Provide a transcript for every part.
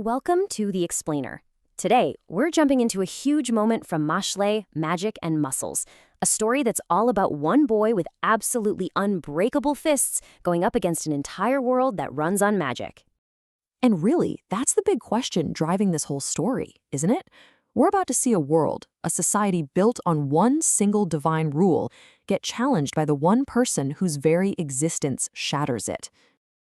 Welcome to The Explainer. Today, we're jumping into a huge moment from Mashle, Magic and Muscles, a story that's all about one boy with absolutely unbreakable fists going up against an entire world that runs on magic. And really, that's the big question driving this whole story, isn't it? We're about to see a world, a society built on one single divine rule, get challenged by the one person whose very existence shatters it.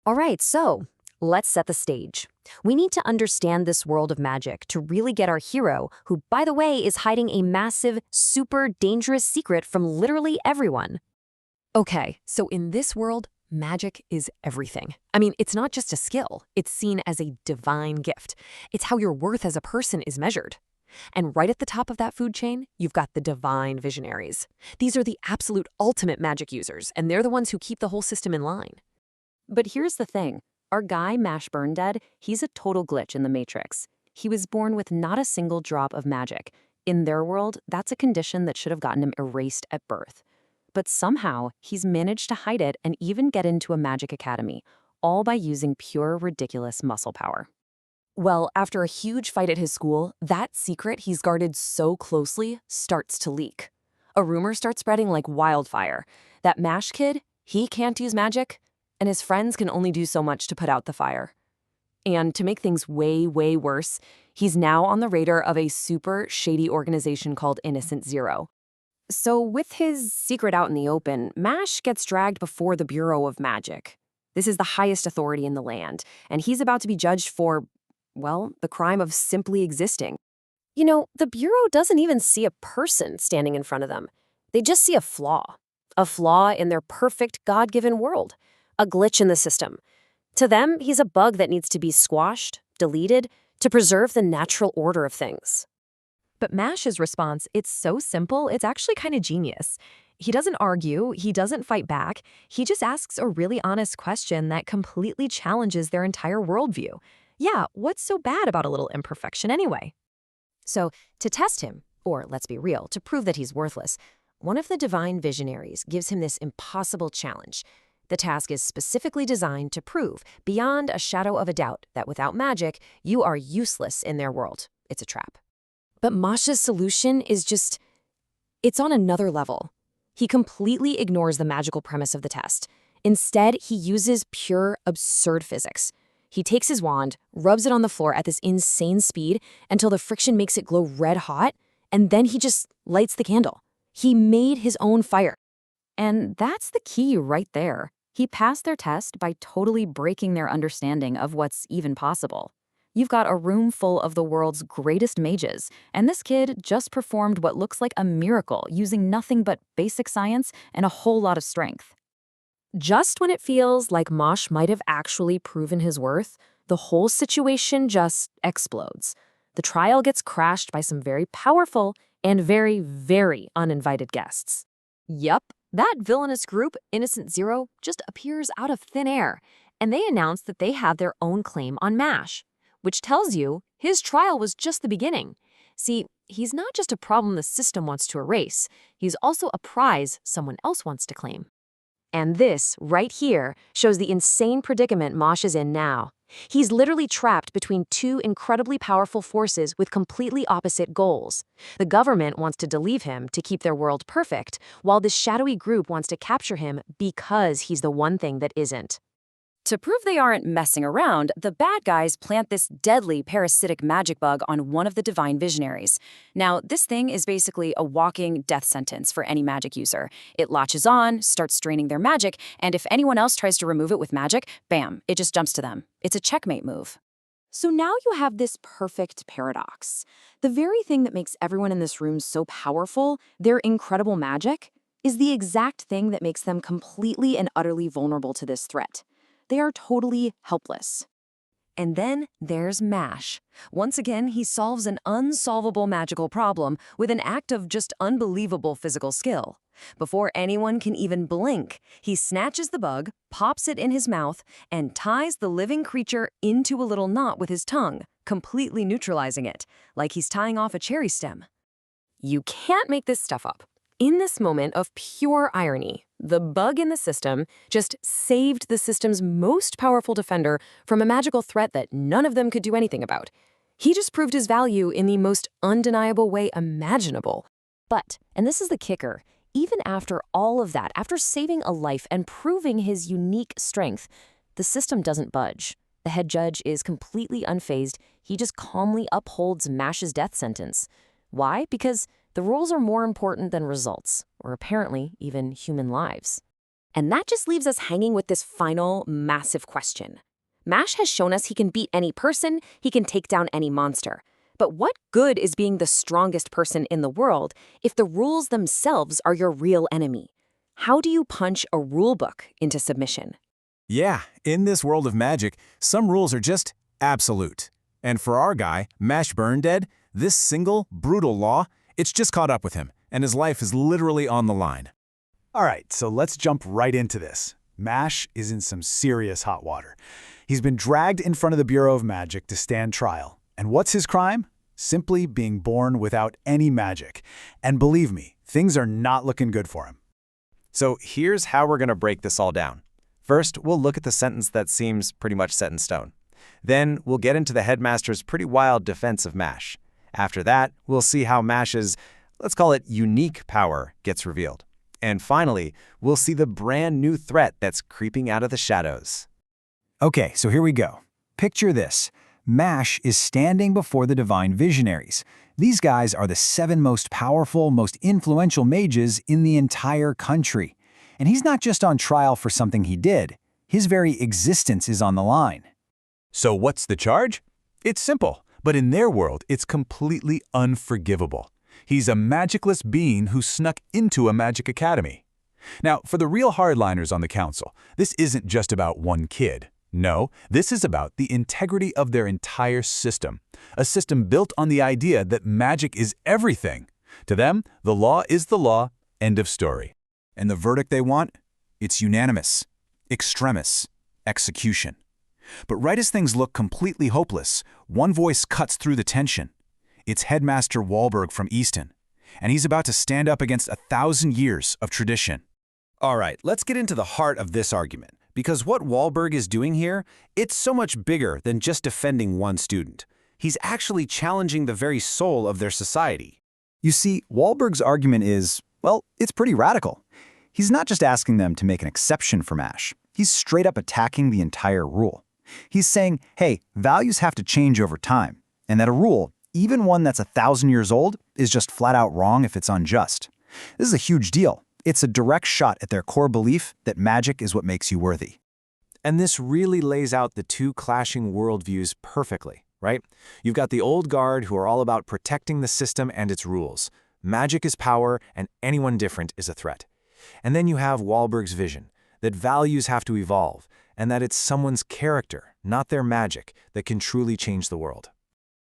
All right, so let's set the stage. We need to understand this world of magic to really get our hero, who, by the way, is hiding a massive, super dangerous secret from literally everyone. Okay, so in this world, magic is everything. I mean, it's not just a skill. It's seen as a divine gift. It's how your worth as a person is measured. And right at the top of that food chain, you've got the Divine Visionaries. These are the absolute ultimate magic users, and they're the ones who keep the whole system in line. But here's the thing. Our guy, Mash Dead, he's a total glitch in the Matrix. He was born with not a single drop of magic. In their world, that's a condition that should have gotten him erased at birth. But somehow, he's managed to hide it and even get into a magic academy, all by using pure, ridiculous muscle power. Well, after a huge fight at his school, that secret he's guarded so closely starts to leak. A rumor starts spreading like wildfire. That Mash kid, he can't use magic, and his friends can only do so much to put out the fire. And to make things way, way worse, he's now on the radar of a super shady organization called Innocent Zero. So with his secret out in the open, Mash gets dragged before the Bureau of Magic. This is the highest authority in the land, and he's about to be judged for, well, the crime of simply existing. You know, the Bureau doesn't even see a person standing in front of them. They just see a flaw in their perfect God-given world. A glitch in the system. To them, he's a bug that needs to be squashed, deleted, to preserve the natural order of things. But Mash's response, it's so simple, it's actually kind of genius. He doesn't argue, he doesn't fight back, he just asks a really honest question that completely challenges their entire worldview. Yeah, what's so bad about a little imperfection anyway? So, to test him, or let's be real, to prove that he's worthless, one of the Divine Visionaries gives him this impossible challenge. The task is specifically designed to prove, beyond a shadow of a doubt, that without magic, you are useless in their world. It's a trap. But Masha's solution is it's on another level. He completely ignores the magical premise of the test. Instead, he uses pure, absurd physics. He takes his wand, rubs it on the floor at this insane speed until the friction makes it glow red hot, and then he just lights the candle. He made his own fire. And that's the key right there. He passed their test by totally breaking their understanding of what's even possible. You've got a room full of the world's greatest mages, and this kid just performed what looks like a miracle using nothing but basic science and a whole lot of strength. Just when it feels like Mash might have actually proven his worth, the whole situation just explodes. The trial gets crashed by some very powerful and very, very uninvited guests. Yup. That villainous group, Innocent Zero, just appears out of thin air, and they announce that they have their own claim on Mash, which tells you his trial was just the beginning. See, he's not just a problem the system wants to erase, he's also a prize someone else wants to claim. And this, right here, shows the insane predicament Mash is in now. He's literally trapped between two incredibly powerful forces with completely opposite goals. The government wants to delete him to keep their world perfect, while this shadowy group wants to capture him because he's the one thing that isn't. To prove they aren't messing around, the bad guys plant this deadly parasitic magic bug on one of the Divine Visionaries. Now, this thing is basically a walking death sentence for any magic user. It latches on, starts draining their magic, and if anyone else tries to remove it with magic, bam, it just jumps to them. It's a checkmate move. So now you have this perfect paradox. The very thing that makes everyone in this room so powerful, their incredible magic, is the exact thing that makes them completely and utterly vulnerable to this threat. They are totally helpless. And then there's Mash. Once again, he solves an unsolvable magical problem with an act of just unbelievable physical skill. Before anyone can even blink, he snatches the bug, pops it in his mouth, and ties the living creature into a little knot with his tongue, completely neutralizing it, like he's tying off a cherry stem. You can't make this stuff up. In this moment of pure irony, the bug in the system just saved the system's most powerful defender from a magical threat that none of them could do anything about. He just proved his value in the most undeniable way imaginable. But, and this is the kicker, even after all of that, after saving a life and proving his unique strength, the system doesn't budge. The head judge is completely unfazed. He just calmly upholds Mash's death sentence. Why? Because the rules are more important than results, or apparently even human lives. And that just leaves us hanging with this final, massive question. Mash has shown us he can beat any person, he can take down any monster. But what good is being the strongest person in the world if the rules themselves are your real enemy? How do you punch a rule book into submission? Yeah, in this world of magic, some rules are just absolute. And for our guy, Mash Burndead, this single, brutal law, it's just caught up with him, and his life is literally on the line. All right, so let's jump right into this. Mash is in some serious hot water. He's been dragged in front of the Bureau of Magic to stand trial. And what's his crime? Simply being born without any magic. And believe me, things are not looking good for him. So here's how we're going to break this all down. First, we'll look at the sentence that seems pretty much set in stone. Then we'll get into the Headmaster's pretty wild defense of Mash. After that, we'll see how Mash's, let's call it unique power, gets revealed. And finally, we'll see the brand new threat that's creeping out of the shadows. Okay, so here we go. Picture this. Mash is standing before the Divine Visionaries. These guys are the 7 most powerful, most influential mages in the entire country. And he's not just on trial for something he did. His very existence is on the line. So what's the charge? It's simple, but in their world, it's completely unforgivable. He's a magicless being who snuck into a magic academy. Now, for the real hardliners on the council, this isn't just about one kid. No, this is about the integrity of their entire system, a system built on the idea that magic is everything. To them, the law is the law, end of story. And the verdict they want? It's unanimous, extremis, execution. But right as things look completely hopeless, one voice cuts through the tension. It's Headmaster Wahlberg from Easton, and he's about to stand up against 1,000 years of tradition. All right, let's get into the heart of this argument. Because what Wahlberg is doing here, it's so much bigger than just defending one student. He's actually challenging the very soul of their society. You see, Wahlberg's argument is, well, it's pretty radical. He's not just asking them to make an exception for Mash. He's straight up attacking the entire rule. He's saying, hey, values have to change over time, and that a rule, even one that's 1,000 years old, is just flat out wrong if it's unjust. This is a huge deal. It's a direct shot at their core belief that magic is what makes you worthy. And this really lays out the two clashing worldviews perfectly, right? You've got the old guard who are all about protecting the system and its rules. Magic is power, and anyone different is a threat. And then you have Wahlberg's vision, that values have to evolve, and that it's someone's character, not their magic, that can truly change the world.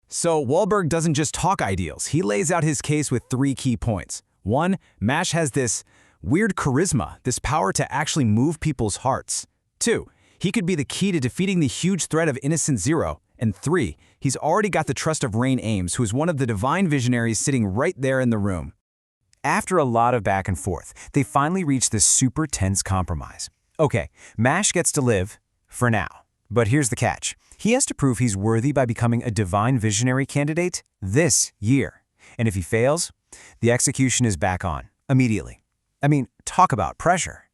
So Wahlberg doesn't just talk ideals. He lays out his case with 3 key points. 1, Mash has this weird charisma, this power to actually move people's hearts. 2, he could be the key to defeating the huge threat of Innocent Zero. And 3, he's already got the trust of Ames, who is one of the Divine Visionaries sitting right there in the room. After a lot of back and forth, they finally reach this super tense compromise. Okay, Mash gets to live, for now. But here's the catch. He has to prove he's worthy by becoming a Divine Visionary candidate this year. And if he fails, the execution is back on, immediately. I mean, talk about pressure.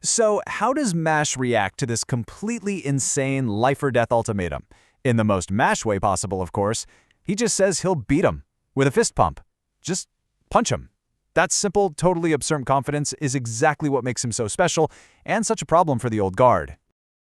So how does Mash react to this completely insane life-or-death ultimatum? In the most Mash way possible, of course. He just says he'll beat him with a fist pump. Just punch him. That simple, totally absurd confidence is exactly what makes him so special and such a problem for the old guard.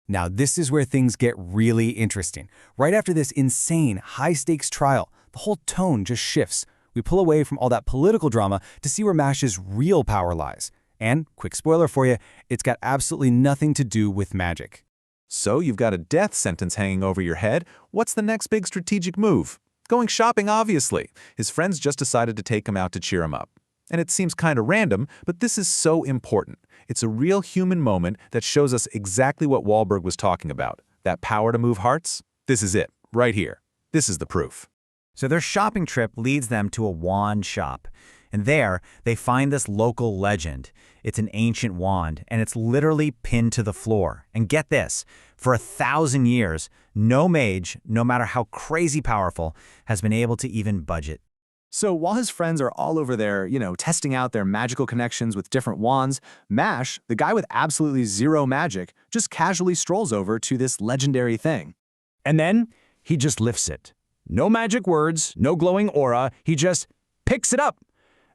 Now this is where things get really interesting. Right after this insane, high-stakes trial, the whole tone just shifts. We pull away from all that political drama to see where Mash's real power lies. And, quick spoiler for you, it's got absolutely nothing to do with magic. So you've got a death sentence hanging over your head. What's the next big strategic move? Going shopping, obviously. His friends just decided to take him out to cheer him up. And it seems kind of random, but this is so important. It's a real human moment that shows us exactly what Wahlberg was talking about. That power to move hearts? This is it, right here. This is the proof. So their shopping trip leads them to a wand shop. And there, they find this local legend. It's an ancient wand, and it's literally pinned to the floor. And get this, for 1,000 years, no mage, no matter how crazy powerful, has been able to even budge it. So while his friends are all over there, testing out their magical connections with different wands, Mash, the guy with absolutely zero magic, just casually strolls over to this legendary thing. And then, he just lifts it. No magic words, no glowing aura, he just picks it up.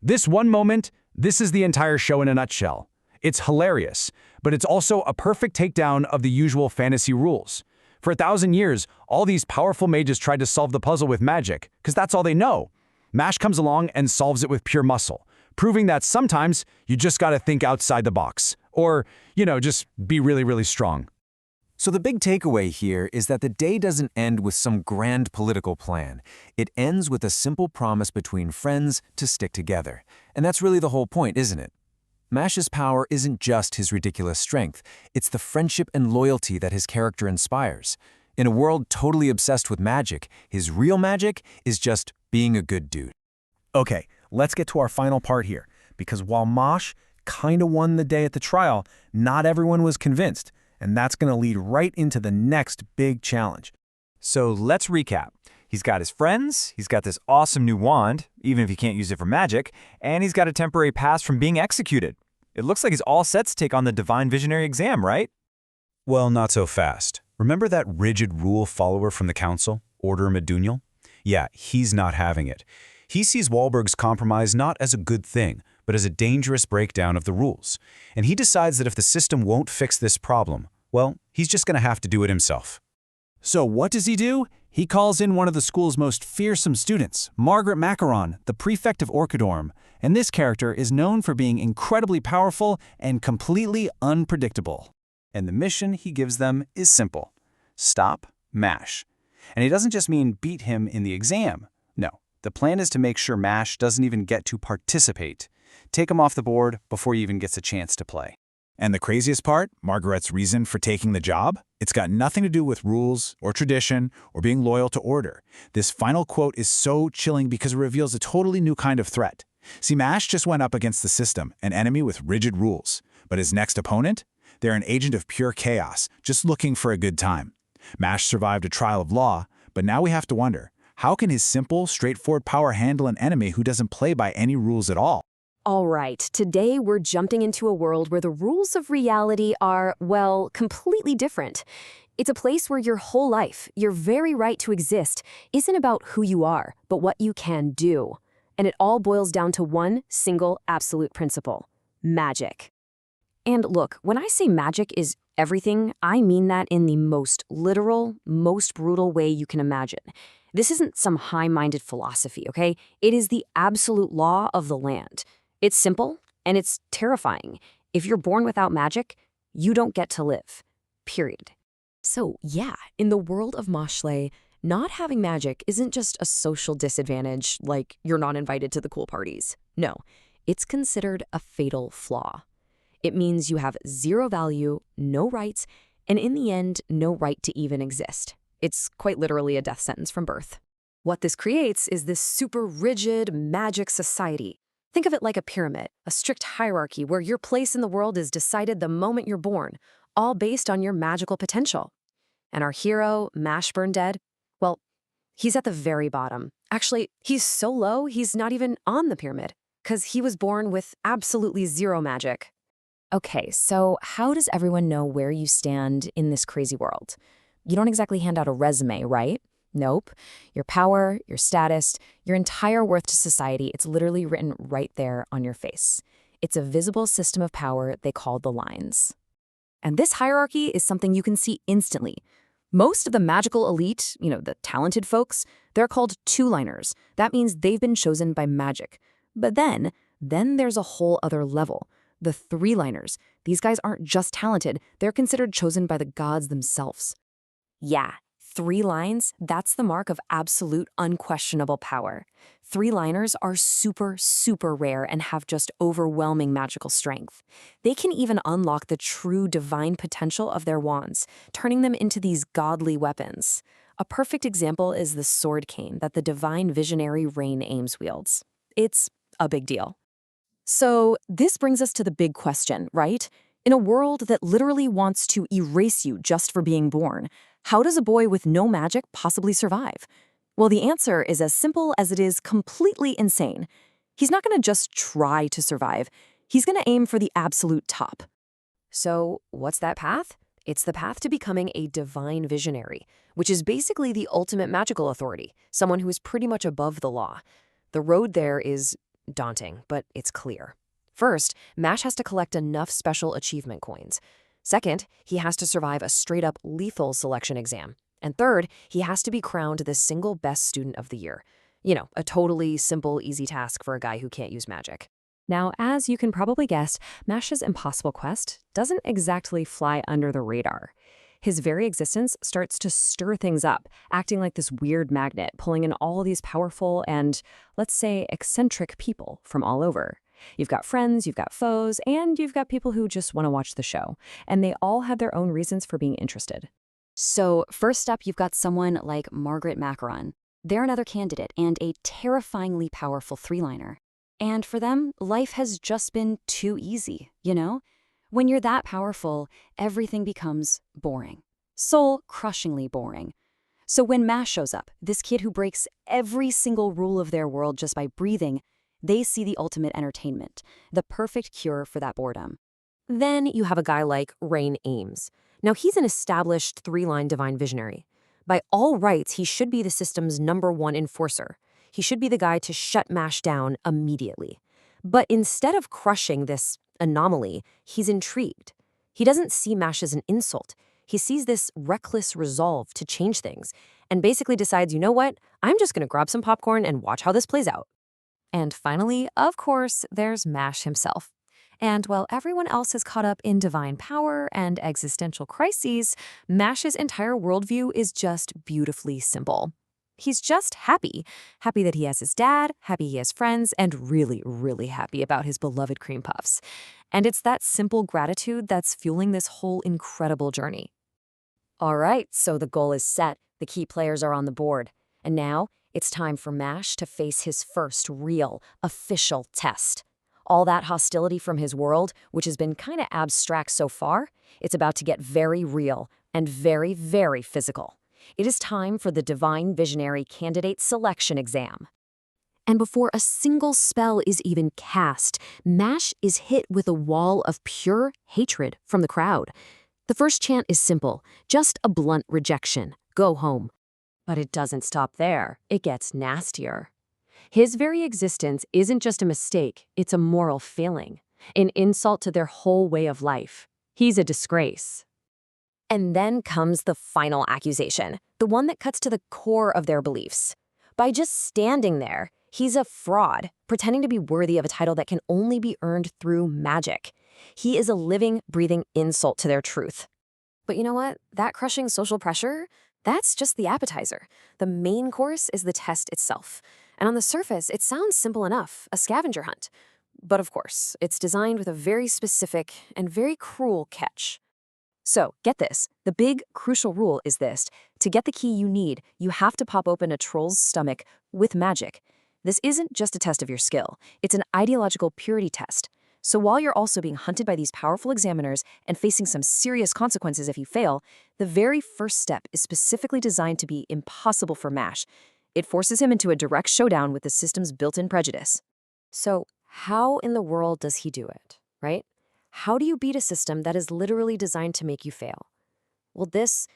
This one moment, this is the entire show in a nutshell. It's hilarious, but it's also a perfect takedown of the usual fantasy rules. For 1,000 years, all these powerful mages tried to solve the puzzle with magic, because that's all they know. Mash comes along and solves it with pure muscle, proving that sometimes you just gotta think outside the box. Or, just be really, really strong. So the big takeaway here is that the day doesn't end with some grand political plan. It ends with a simple promise between friends to stick together. And that's really the whole point, isn't it? Mash's power isn't just his ridiculous strength. It's the friendship and loyalty that his character inspires. In a world totally obsessed with magic, his real magic is just being a good dude. Okay, let's get to our final part here, because while Mash kinda won the day at the trial, not everyone was convinced, and that's gonna lead right into the next big challenge. So let's recap. He's got his friends, he's got this awesome new wand, even if he can't use it for magic, and he's got a temporary pass from being executed. It looks like he's all set to take on the Divine Visionary exam, right? Well, not so fast. Remember that rigid rule follower from the council, Order Medugnal? Yeah, he's not having it. He sees Wahlberg's compromise not as a good thing, but as a dangerous breakdown of the rules. And he decides that if the system won't fix this problem, well, he's just going to have to do it himself. So what does he do? He calls in one of the school's most fearsome students, Margaret Macaron, the prefect of Orchidorm. And this character is known for being incredibly powerful and completely unpredictable. And the mission he gives them is simple. Stop Mash. And he doesn't just mean beat him in the exam. No, the plan is to make sure Mash doesn't even get to participate. Take him off the board before he even gets a chance to play. And the craziest part, Margarette's reason for taking the job? It's got nothing to do with rules or tradition or being loyal to order. This final quote is so chilling because it reveals a totally new kind of threat. See, Mash just went up against the system, an enemy with rigid rules. But his next opponent? They're an agent of pure chaos, just looking for a good time. Mash survived a trial of law, but now we have to wonder, how can his simple, straightforward power handle an enemy who doesn't play by any rules at all? All right, today we're jumping into a world where the rules of reality are, well, completely different. It's a place where your whole life, your very right to exist, isn't about who you are, but what you can do. And it all boils down to one single absolute principle: magic. And look, when I say magic is everything, I mean that in the most literal, most brutal way you can imagine. This isn't some high-minded philosophy, okay? It is the absolute law of the land. It's simple, and it's terrifying. If you're born without magic, you don't get to live. Period. So, yeah, in the world of Mashle, not having magic isn't just a social disadvantage, like you're not invited to the cool parties. No, it's considered a fatal flaw. It means you have zero value, no rights, and in the end, no right to even exist. It's quite literally a death sentence from birth. What this creates is this super rigid magic society. Think of it like a pyramid, a strict hierarchy where your place in the world is decided the moment you're born, all based on your magical potential. And our hero, Mash Burn Dead, well, he's at the very bottom. Actually, he's so low, he's not even on the pyramid, because he was born with absolutely zero magic. Okay, so how does everyone know where you stand in this crazy world? You don't exactly hand out a resume, right? Nope. Your power, your status, your entire worth to society, it's literally written right there on your face. It's a visible system of power they call the lines. And this hierarchy is something you can see instantly. Most of the magical elite, the talented folks, they're called two-liners. That means they've been chosen by magic. But then there's a whole other level. The three-liners. These guys aren't just talented, they're considered chosen by the gods themselves. Yeah, 3 lines, that's the mark of absolute, unquestionable power. 3-liners are super, super rare and have just overwhelming magical strength. They can even unlock the true divine potential of their wands, turning them into these godly weapons. A perfect example is the sword cane that the Divine Visionary Ames wields. It's a big deal. So this brings us to the big question, right? In a world that literally wants to erase you just for being born, how does a boy with no magic possibly survive? Well, the answer is as simple as it is completely insane. He's not going to just try to survive. He's going to aim for the absolute top. So what's that path? It's the path to becoming a divine visionary, which is basically the ultimate magical authority, someone who is pretty much above the law. The road there is daunting, but it's clear. First, Mash has to collect enough special achievement coins. Second, he has to survive a straight-up lethal selection exam. And third, he has to be crowned the single best student of the year. You know, a totally simple, easy task for a guy who can't use magic. Now, as you can probably guess, Mash's impossible quest doesn't exactly fly under the radar. His very existence starts to stir things up, acting like this weird magnet, pulling in all these powerful and, let's say, eccentric people from all over. You've got friends, you've got foes, and you've got people who just want to watch the show. And they all have their own reasons for being interested. So first up, you've got someone like Margarette Macaron. They're another candidate and a terrifyingly powerful three-liner. And for them, life has just been too easy, you know? When you're that powerful, everything becomes boring. Soul-crushingly boring. So when Mash shows up, this kid who breaks every single rule of their world just by breathing, they see the ultimate entertainment, the perfect cure for that boredom. Then you have a guy like Ames. Now, he's an established three-line divine visionary. By all rights, he should be the system's #1 enforcer. He should be the guy to shut Mash down immediately. But instead of crushing this anomaly, he's intrigued. He doesn't see Mash as an insult. He sees this reckless resolve to change things and basically decides, you know what, I'm just going to grab some popcorn and watch how this plays out. And finally, of course, there's Mash himself. And while everyone else is caught up in divine power and existential crises, Mash's entire worldview is just beautifully simple. He's just happy. Happy that he has his dad, happy he has friends, and really, really happy about his beloved cream puffs. And it's that simple gratitude that's fueling this whole incredible journey. All right, so the goal is set. The key players are on the board. And now it's time for Mash to face his first real, official test. All that hostility from his world, which has been kind of abstract so far, it's about to get very real and very, very physical. It is time for the Divine Visionary Candidate Selection Exam. And before a single spell is even cast, Mash is hit with a wall of pure hatred from the crowd. The first chant is simple, just a blunt rejection. Go home. But it doesn't stop there. It gets nastier. His very existence isn't just a mistake, it's a moral failing, an insult to their whole way of life. He's a disgrace. And then comes the final accusation, the one that cuts to the core of their beliefs. By just standing there, he's a fraud, pretending to be worthy of a title that can only be earned through magic. He is a living, breathing insult to their truth. But you know what? That crushing social pressure, that's just the appetizer. The main course is the test itself. And on the surface, it sounds simple enough, a scavenger hunt. But of course, it's designed with a very specific and very cruel catch. So, get this. The big, crucial rule is this. To get the key you need, you have to pop open a troll's stomach with magic. This isn't just a test of your skill. It's an ideological purity test. So while you're also being hunted by these powerful examiners and facing some serious consequences if you fail, the very first step is specifically designed to be impossible for Mash. It forces him into a direct showdown with the system's built-in prejudice. So how in the world does he do it, right? How do you beat a system that is literally designed to make you fail? Well, this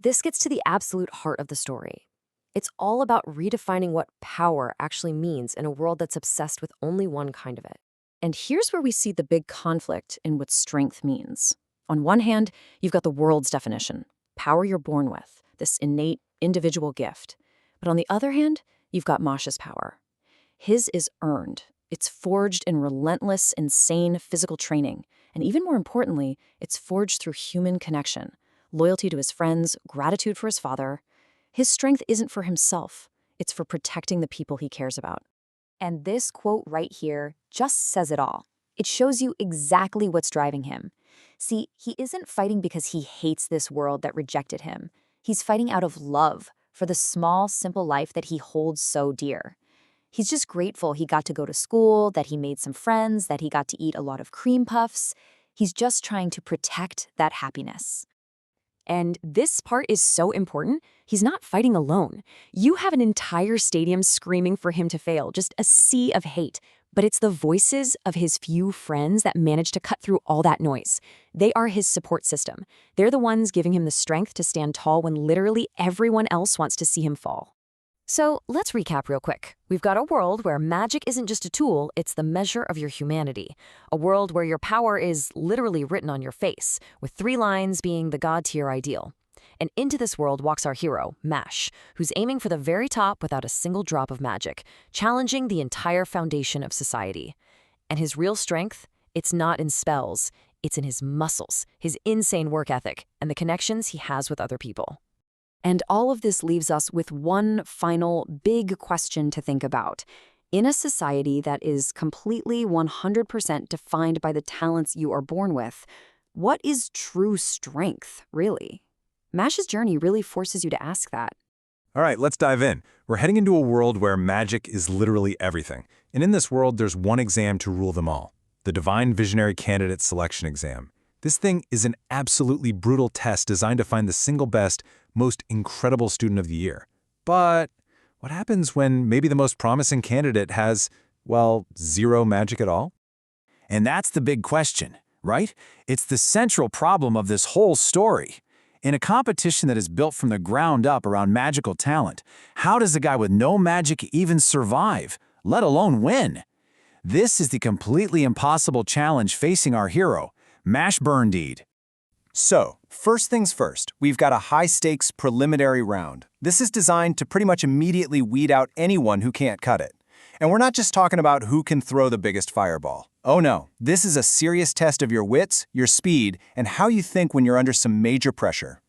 gets to the absolute heart of the story. It's all about redefining what power actually means in a world that's obsessed with only one kind of it. And here's where we see the big conflict in what strength means. On one hand, you've got the world's definition, power you're born with, this innate individual gift. But on the other hand, you've got Mash's power. His is earned. It's forged in relentless, insane physical training. And even more importantly, it's forged through human connection, loyalty to his friends, gratitude for his father. His strength isn't for himself. It's for protecting the people he cares about. And this quote right here just says it all. It shows you exactly what's driving him. See, he isn't fighting because he hates this world that rejected him. He's fighting out of love for the small, simple life that he holds so dear. He's just grateful he got to go to school, that he made some friends, that he got to eat a lot of cream puffs. He's just trying to protect that happiness. And this part is so important. He's not fighting alone. You have an entire stadium screaming for him to fail, just a sea of hate. But it's the voices of his few friends that manage to cut through all that noise. They are his support system. They're the ones giving him the strength to stand tall when literally everyone else wants to see him fall. So let's recap real quick. We've got a world where magic isn't just a tool, it's the measure of your humanity. A world where your power is literally written on your face, with 3 lines being the god-tier ideal. And into this world walks our hero, Mash, who's aiming for the very top without a single drop of magic, challenging the entire foundation of society. And his real strength? It's not in spells, it's in his muscles, his insane work ethic, and the connections he has with other people. And all of this leaves us with one final big question to think about. In a society that is completely 100% defined by the talents you are born with, what is true strength, really? Mash's journey really forces you to ask that. All right, let's dive in. We're heading into a world where magic is literally everything. And in this world, there's one exam to rule them all, the Divine Visionary Candidate Selection Exam. This thing is an absolutely brutal test designed to find the single best, most incredible student of the year. But what happens when maybe the most promising candidate has, well, 0 magic at all? And that's the big question, right? It's the central problem of this whole story. In a competition that is built from the ground up around magical talent, how does a guy with no magic even survive, let alone win? This is the completely impossible challenge facing our hero, Mash Burndeed. So, first things first, we've got a high-stakes preliminary round. This is designed to pretty much immediately weed out anyone who can't cut it. And we're not just talking about who can throw the biggest fireball. Oh no, this is a serious test of your wits, your speed, and how you think when you're under some major pressure.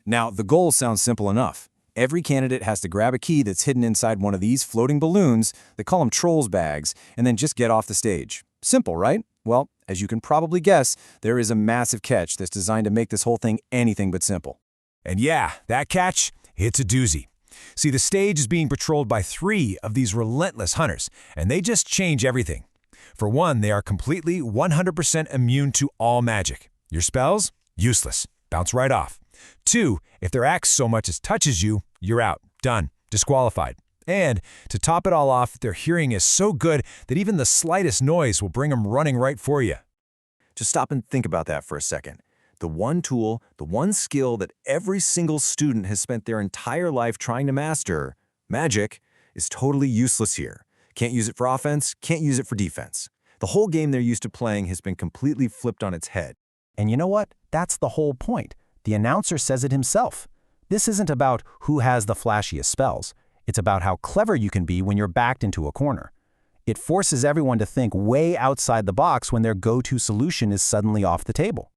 Now, the goal sounds simple enough. Every candidate has to grab a key that's hidden inside one of these floating balloons, they call them trolls bags, and then just get off the stage. Simple, right? Well, as you can probably guess, there is a massive catch that's designed to make this whole thing anything but simple. And yeah, that catch, it's a doozy. See, the stage is being patrolled by 3 of these relentless hunters, and they just change everything. For one, they are completely 100% immune to all magic. Your spells? Useless. Bounce right off. 2, if their axe so much as touches you, you're out. Done. Disqualified. And to top it all off, their hearing is so good that even the slightest noise will bring them running right for you. Just stop and think about that for a second. The one tool, the one skill that every single student has spent their entire life trying to master, magic, is totally useless here. Can't use it for offense, can't use it for defense. The whole game they're used to playing has been completely flipped on its head. And you know what? That's the whole point. The announcer says it himself. This isn't about who has the flashiest spells. It's about how clever you can be when you're backed into a corner. It forces everyone to think way outside the box when their go-to solution is suddenly off the table.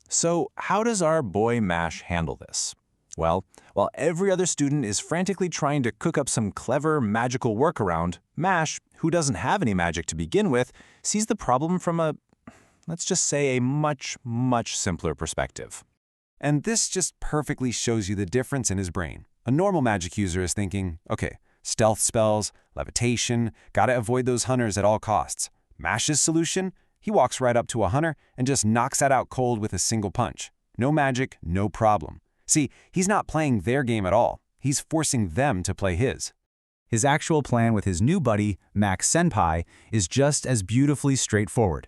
So how does our boy Mash handle this? Well, while every other student is frantically trying to cook up some clever, magical workaround, Mash, who doesn't have any magic to begin with, sees the problem from a, let's just say, a much, much simpler perspective. And this just perfectly shows you the difference in his brain. A normal magic user is thinking, okay, stealth spells, levitation, gotta avoid those hunters at all costs. Mash's solution? He walks right up to a hunter and just knocks that out cold with a single punch. No magic, no problem. See, he's not playing their game at all. He's forcing them to play his. His actual plan with his new buddy, Max Senpai, is just as beautifully straightforward.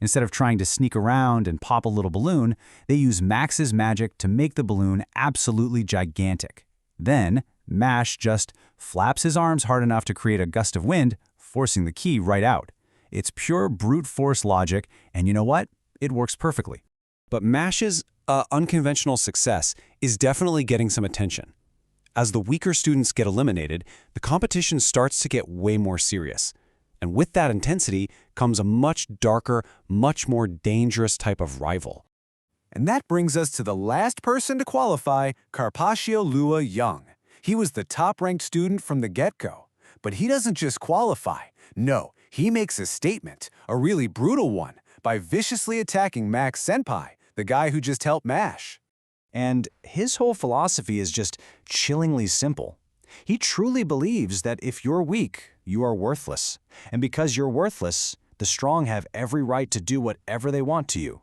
Instead of trying to sneak around and pop a little balloon, they use Max's magic to make the balloon absolutely gigantic. Then, Mash just flaps his arms hard enough to create a gust of wind, forcing the key right out. It's pure brute force logic, and you know what? It works perfectly. But Mash's unconventional success is definitely getting some attention. As the weaker students get eliminated, the competition starts to get way more serious. And with that intensity comes a much darker, much more dangerous type of rival. And that brings us to the last person to qualify, Carpaccio Luo-Yang. He was the top-ranked student from the get-go. But he doesn't just qualify. No, he makes a statement, a really brutal one, by viciously attacking Max Senpai, the guy who just helped Mash. And his whole philosophy is just chillingly simple. He truly believes that if you're weak, you are worthless. And because you're worthless, the strong have every right to do whatever they want to you.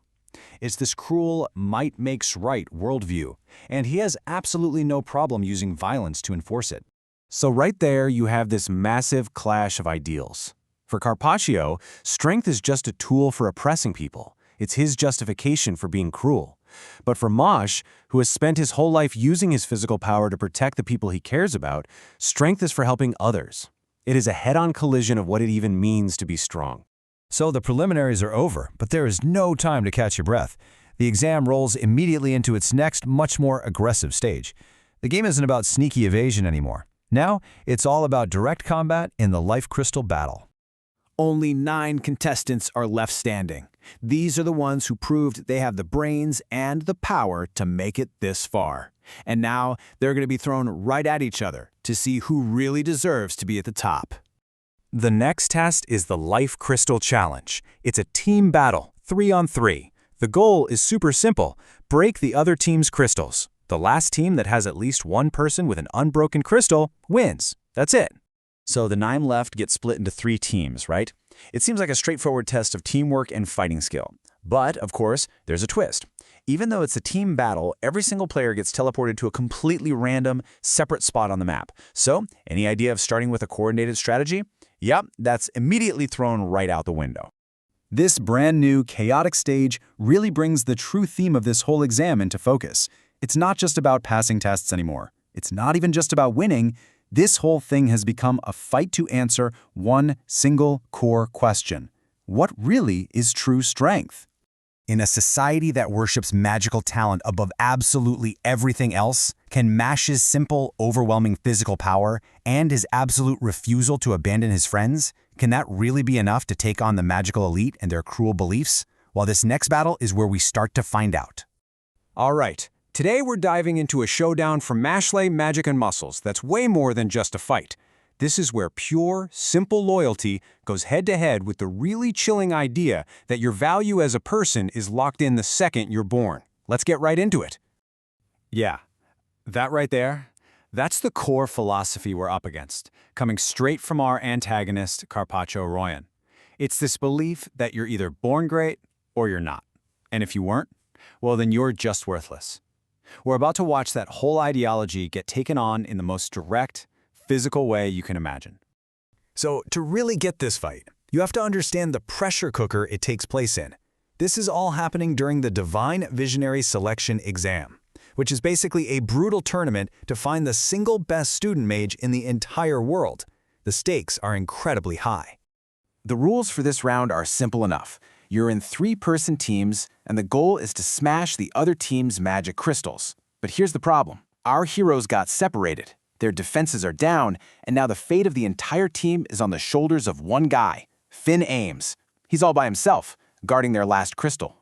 It's this cruel might makes right worldview, and he has absolutely no problem using violence to enforce it. So right there you have this massive clash of ideals. For Carpaccio, strength is just a tool for oppressing people. It's his justification for being cruel. But for Mashle, who has spent his whole life using his physical power to protect the people he cares about, strength is for helping others. It is a head-on collision of what it even means to be strong. So the preliminaries are over, but there is no time to catch your breath. The exam rolls immediately into its next, much more aggressive stage. The game isn't about sneaky evasion anymore. Now, it's all about direct combat in the life crystal battle. Only 9 contestants are left standing. These are the ones who proved they have the brains and the power to make it this far. And now they're going to be thrown right at each other to see who really deserves to be at the top. The next test is the Life Crystal Challenge. It's a team battle, 3-on-3. The goal is super simple: break the other team's crystals. The last team that has at least one person with an unbroken crystal wins. That's it. So the 9 left get split into 3 teams, right? It seems like a straightforward test of teamwork and fighting skill. But, of course, there's a twist. Even though it's a team battle, every single player gets teleported to a completely random, separate spot on the map. So, any idea of starting with a coordinated strategy? Yep, that's immediately thrown right out the window. This brand new, chaotic stage really brings the true theme of this whole exam into focus. It's not just about passing tests anymore. It's not even just about winning. This whole thing has become a fight to answer one single core question. What really is true strength? In a society that worships magical talent above absolutely everything else, can Mashle's simple, overwhelming physical power and his absolute refusal to abandon his friends, can that really be enough to take on the magical elite and their cruel beliefs? Well, this next battle is where we start to find out. All right, today we're diving into a showdown for Mashle, magic, and muscles that's way more than just a fight. This is where pure, simple loyalty goes head-to-head with the really chilling idea that your value as a person is locked in the second you're born. Let's get right into it. Yeah, that right there, that's the core philosophy we're up against, coming straight from our antagonist, Carpaccio Luo-Yang. It's this belief that you're either born great or you're not. And if you weren't, well, then you're just worthless. We're about to watch that whole ideology get taken on in the most direct, physical way you can imagine. So, to really get this fight, you have to understand the pressure cooker it takes place in. This is all happening during the Divine Visionaries Selection Exam, which is basically a brutal tournament to find the single best student mage in the entire world. The stakes are incredibly high. The rules for this round are simple enough. You're in 3-person teams, and the goal is to smash the other team's magic crystals. But here's the problem. Our heroes got separated. Their defenses are down, and now the fate of the entire team is on the shoulders of one guy, Finn Ames. He's all by himself, guarding their last crystal.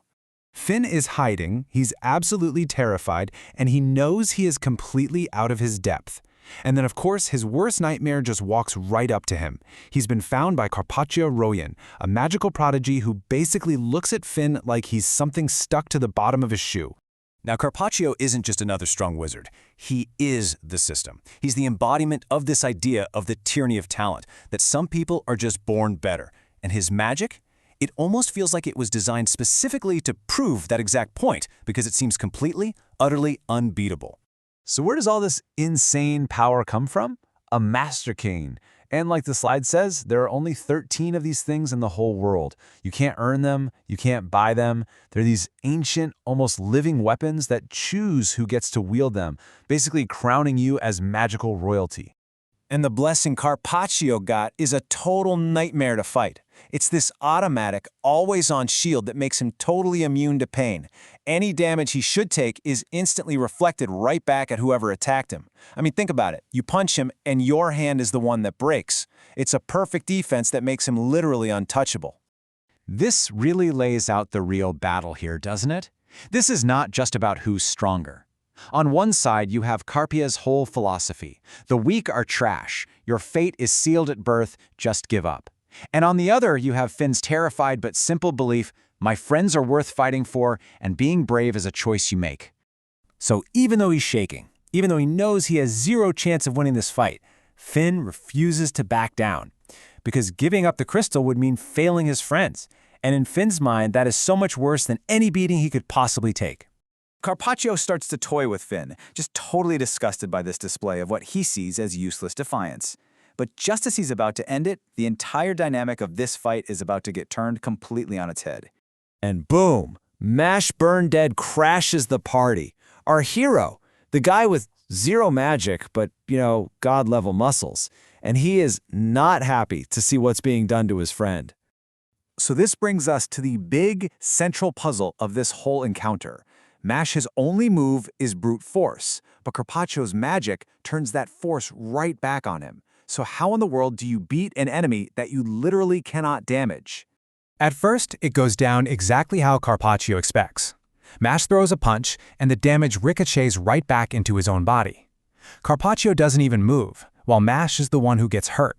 Finn is hiding, he's absolutely terrified, and he knows he is completely out of his depth. And then, of course, his worst nightmare just walks right up to him. He's been found by Carpaccio Luo-Yang, a magical prodigy who basically looks at Finn like he's something stuck to the bottom of his shoe. Now, Carpaccio isn't just another strong wizard. He is the system. He's the embodiment of this idea of the tyranny of talent, that some people are just born better. And his magic? It almost feels like it was designed specifically to prove that exact point, because it seems completely, utterly unbeatable. So where does all this insane power come from? A Master Cane. And like the slide says, there are only 13 of these things in the whole world. You can't earn them, you can't buy them. They're these ancient, almost living weapons that choose who gets to wield them, basically crowning you as magical royalty. And the blessing Carpaccio got is a total nightmare to fight. It's this automatic, always-on shield that makes him totally immune to pain. Any damage he should take is instantly reflected right back at whoever attacked him. I mean, think about it. You punch him, and your hand is the one that breaks. It's a perfect defense that makes him literally untouchable. This really lays out the real battle here, doesn't it? This is not just about who's stronger. On one side, you have Carpia's whole philosophy. The weak are trash. Your fate is sealed at birth. Just give up. And on the other, you have Finn's terrified but simple belief, my friends are worth fighting for, and being brave is a choice you make. So even though he's shaking, even though he knows he has zero chance of winning this fight, Finn refuses to back down, because giving up the crystal would mean failing his friends, and in Finn's mind, that is so much worse than any beating he could possibly take. Carpaccio starts to toy with Finn, just totally disgusted by this display of what he sees as useless defiance. But just as he's about to end it, the entire dynamic of this fight is about to get turned completely on its head. And boom, Mash Burn Dead crashes the party. Our hero, the guy with zero magic, but, god-level muscles. And he is not happy to see what's being done to his friend. So this brings us to the big central puzzle of this whole encounter. Mash's only move is brute force, but Carpaccio's magic turns that force right back on him. So how in the world do you beat an enemy that you literally cannot damage? At first, it goes down exactly how Carpaccio expects. Mash throws a punch, and the damage ricochets right back into his own body. Carpaccio doesn't even move, while Mash is the one who gets hurt.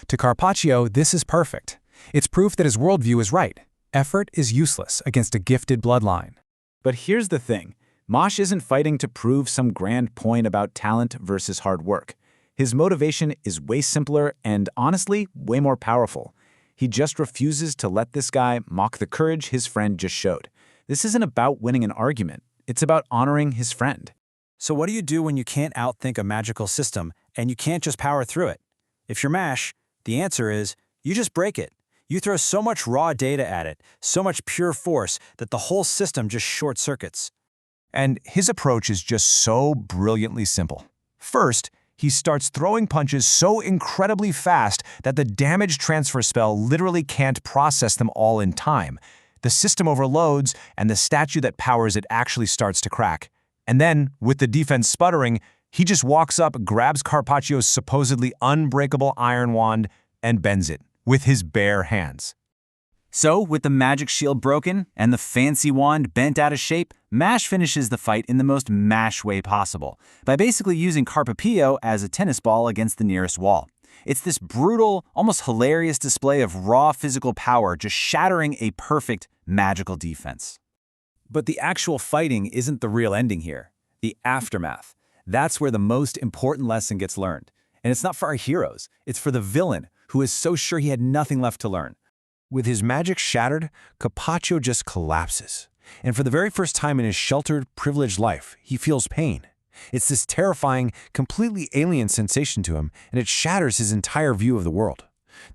To Carpaccio, this is perfect. It's proof that his worldview is right. Effort is useless against a gifted bloodline. But here's the thing. Mash isn't fighting to prove some grand point about talent versus hard work. His motivation is way simpler and, honestly, way more powerful. He just refuses to let this guy mock the courage his friend just showed. This isn't about winning an argument. It's about honoring his friend. So what do you do when you can't outthink a magical system and you can't just power through it? If you're Mash, the answer is you just break it. You throw so much raw data at it, so much pure force, that the whole system just short circuits. And his approach is just so brilliantly simple. First, he starts throwing punches so incredibly fast that the damage transfer spell literally can't process them all in time. The system overloads, and the statue that powers it actually starts to crack. And then, with the defense sputtering, he just walks up, grabs Carpaccio's supposedly unbreakable iron wand, and bends it with his bare hands. So, with the magic shield broken and the fancy wand bent out of shape, Mash finishes the fight in the most Mash way possible, by basically using Carpaccio as a tennis ball against the nearest wall. It's this brutal, almost hilarious display of raw physical power just shattering a perfect magical defense. But the actual fighting isn't the real ending here. The aftermath. That's where the most important lesson gets learned. And it's not for our heroes. It's for the villain, who is so sure he had nothing left to learn. With his magic shattered, Carpaccio just collapses. And for the very first time in his sheltered, privileged life, he feels pain. It's this terrifying, completely alien sensation to him, and it shatters his entire view of the world.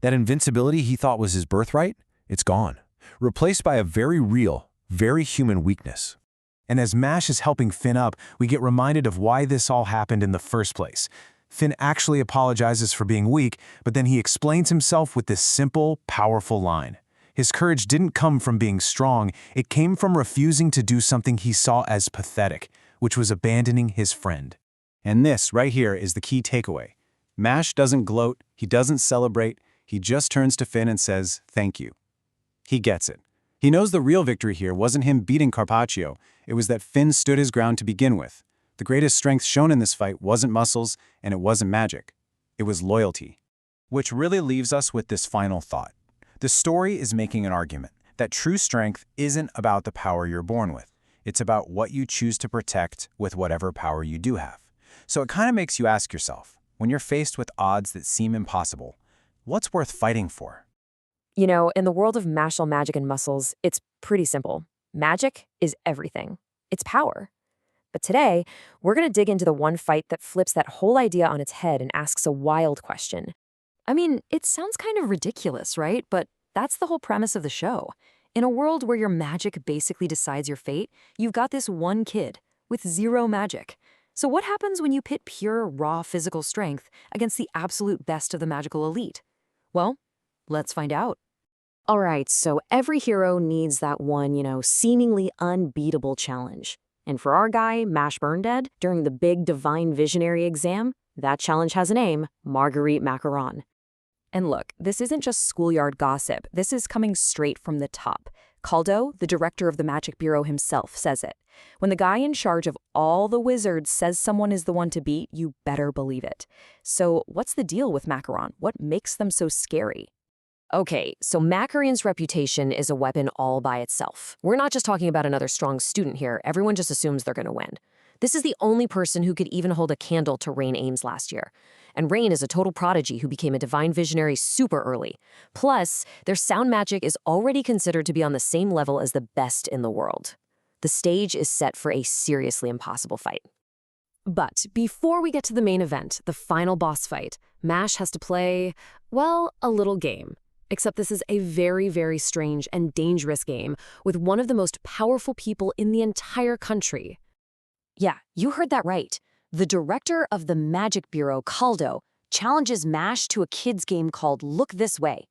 That invincibility he thought was his birthright, it's gone, replaced by a very real, very human weakness. And as Mash is helping Finn up, we get reminded of why this all happened in the first place. Finn actually apologizes for being weak, but then he explains himself with this simple, powerful line. His courage didn't come from being strong, it came from refusing to do something he saw as pathetic, which was abandoning his friend. And this, right here, is the key takeaway. Mash doesn't gloat, he doesn't celebrate, he just turns to Finn and says, "Thank you." He gets it. He knows the real victory here wasn't him beating Carpaccio, it was that Finn stood his ground to begin with. The greatest strength shown in this fight wasn't muscles, and it wasn't magic. It was loyalty. Which really leaves us with this final thought. The story is making an argument that true strength isn't about the power you're born with. It's about what you choose to protect with whatever power you do have. So it kind of makes you ask yourself, when you're faced with odds that seem impossible, what's worth fighting for? You know, in the world of Mashle magic and muscles, it's pretty simple. Magic is everything. It's power. But today, we're going to dig into the one fight that flips that whole idea on its head and asks a wild question. I mean, it sounds kind of ridiculous, right? But that's the whole premise of the show. In a world where your magic basically decides your fate, you've got this one kid with zero magic. So what happens when you pit pure, raw physical strength against the absolute best of the magical elite? Well, let's find out. All right, so every hero needs that one, seemingly unbeatable challenge. And for our guy, Mash Burn Dead, during the big Divine Visionary exam, that challenge has a name, Margarette Macaron. And look, this isn't just schoolyard gossip. This is coming straight from the top. Caldo, the director of the Magic Bureau himself, says it. When the guy in charge of all the wizards says someone is the one to beat, you better believe it. So what's the deal with Macaron? What makes them so scary? Okay, so Macaron's reputation is a weapon all by itself. We're not just talking about another strong student here. Everyone just assumes they're going to win. This is the only person who could even hold a candle to Rain Ames last year. And Rain is a total prodigy who became a Divine Visionary super early. Plus, their sound magic is already considered to be on the same level as the best in the world. The stage is set for a seriously impossible fight. But before we get to the main event, the final boss fight, Mash has to play, well, a little game. Except this is a very, very strange and dangerous game with one of the most powerful people in the entire country. Yeah, you heard that right. The director of the Magic Bureau, Caldo, challenges Mash to a kids' game called Look This Way.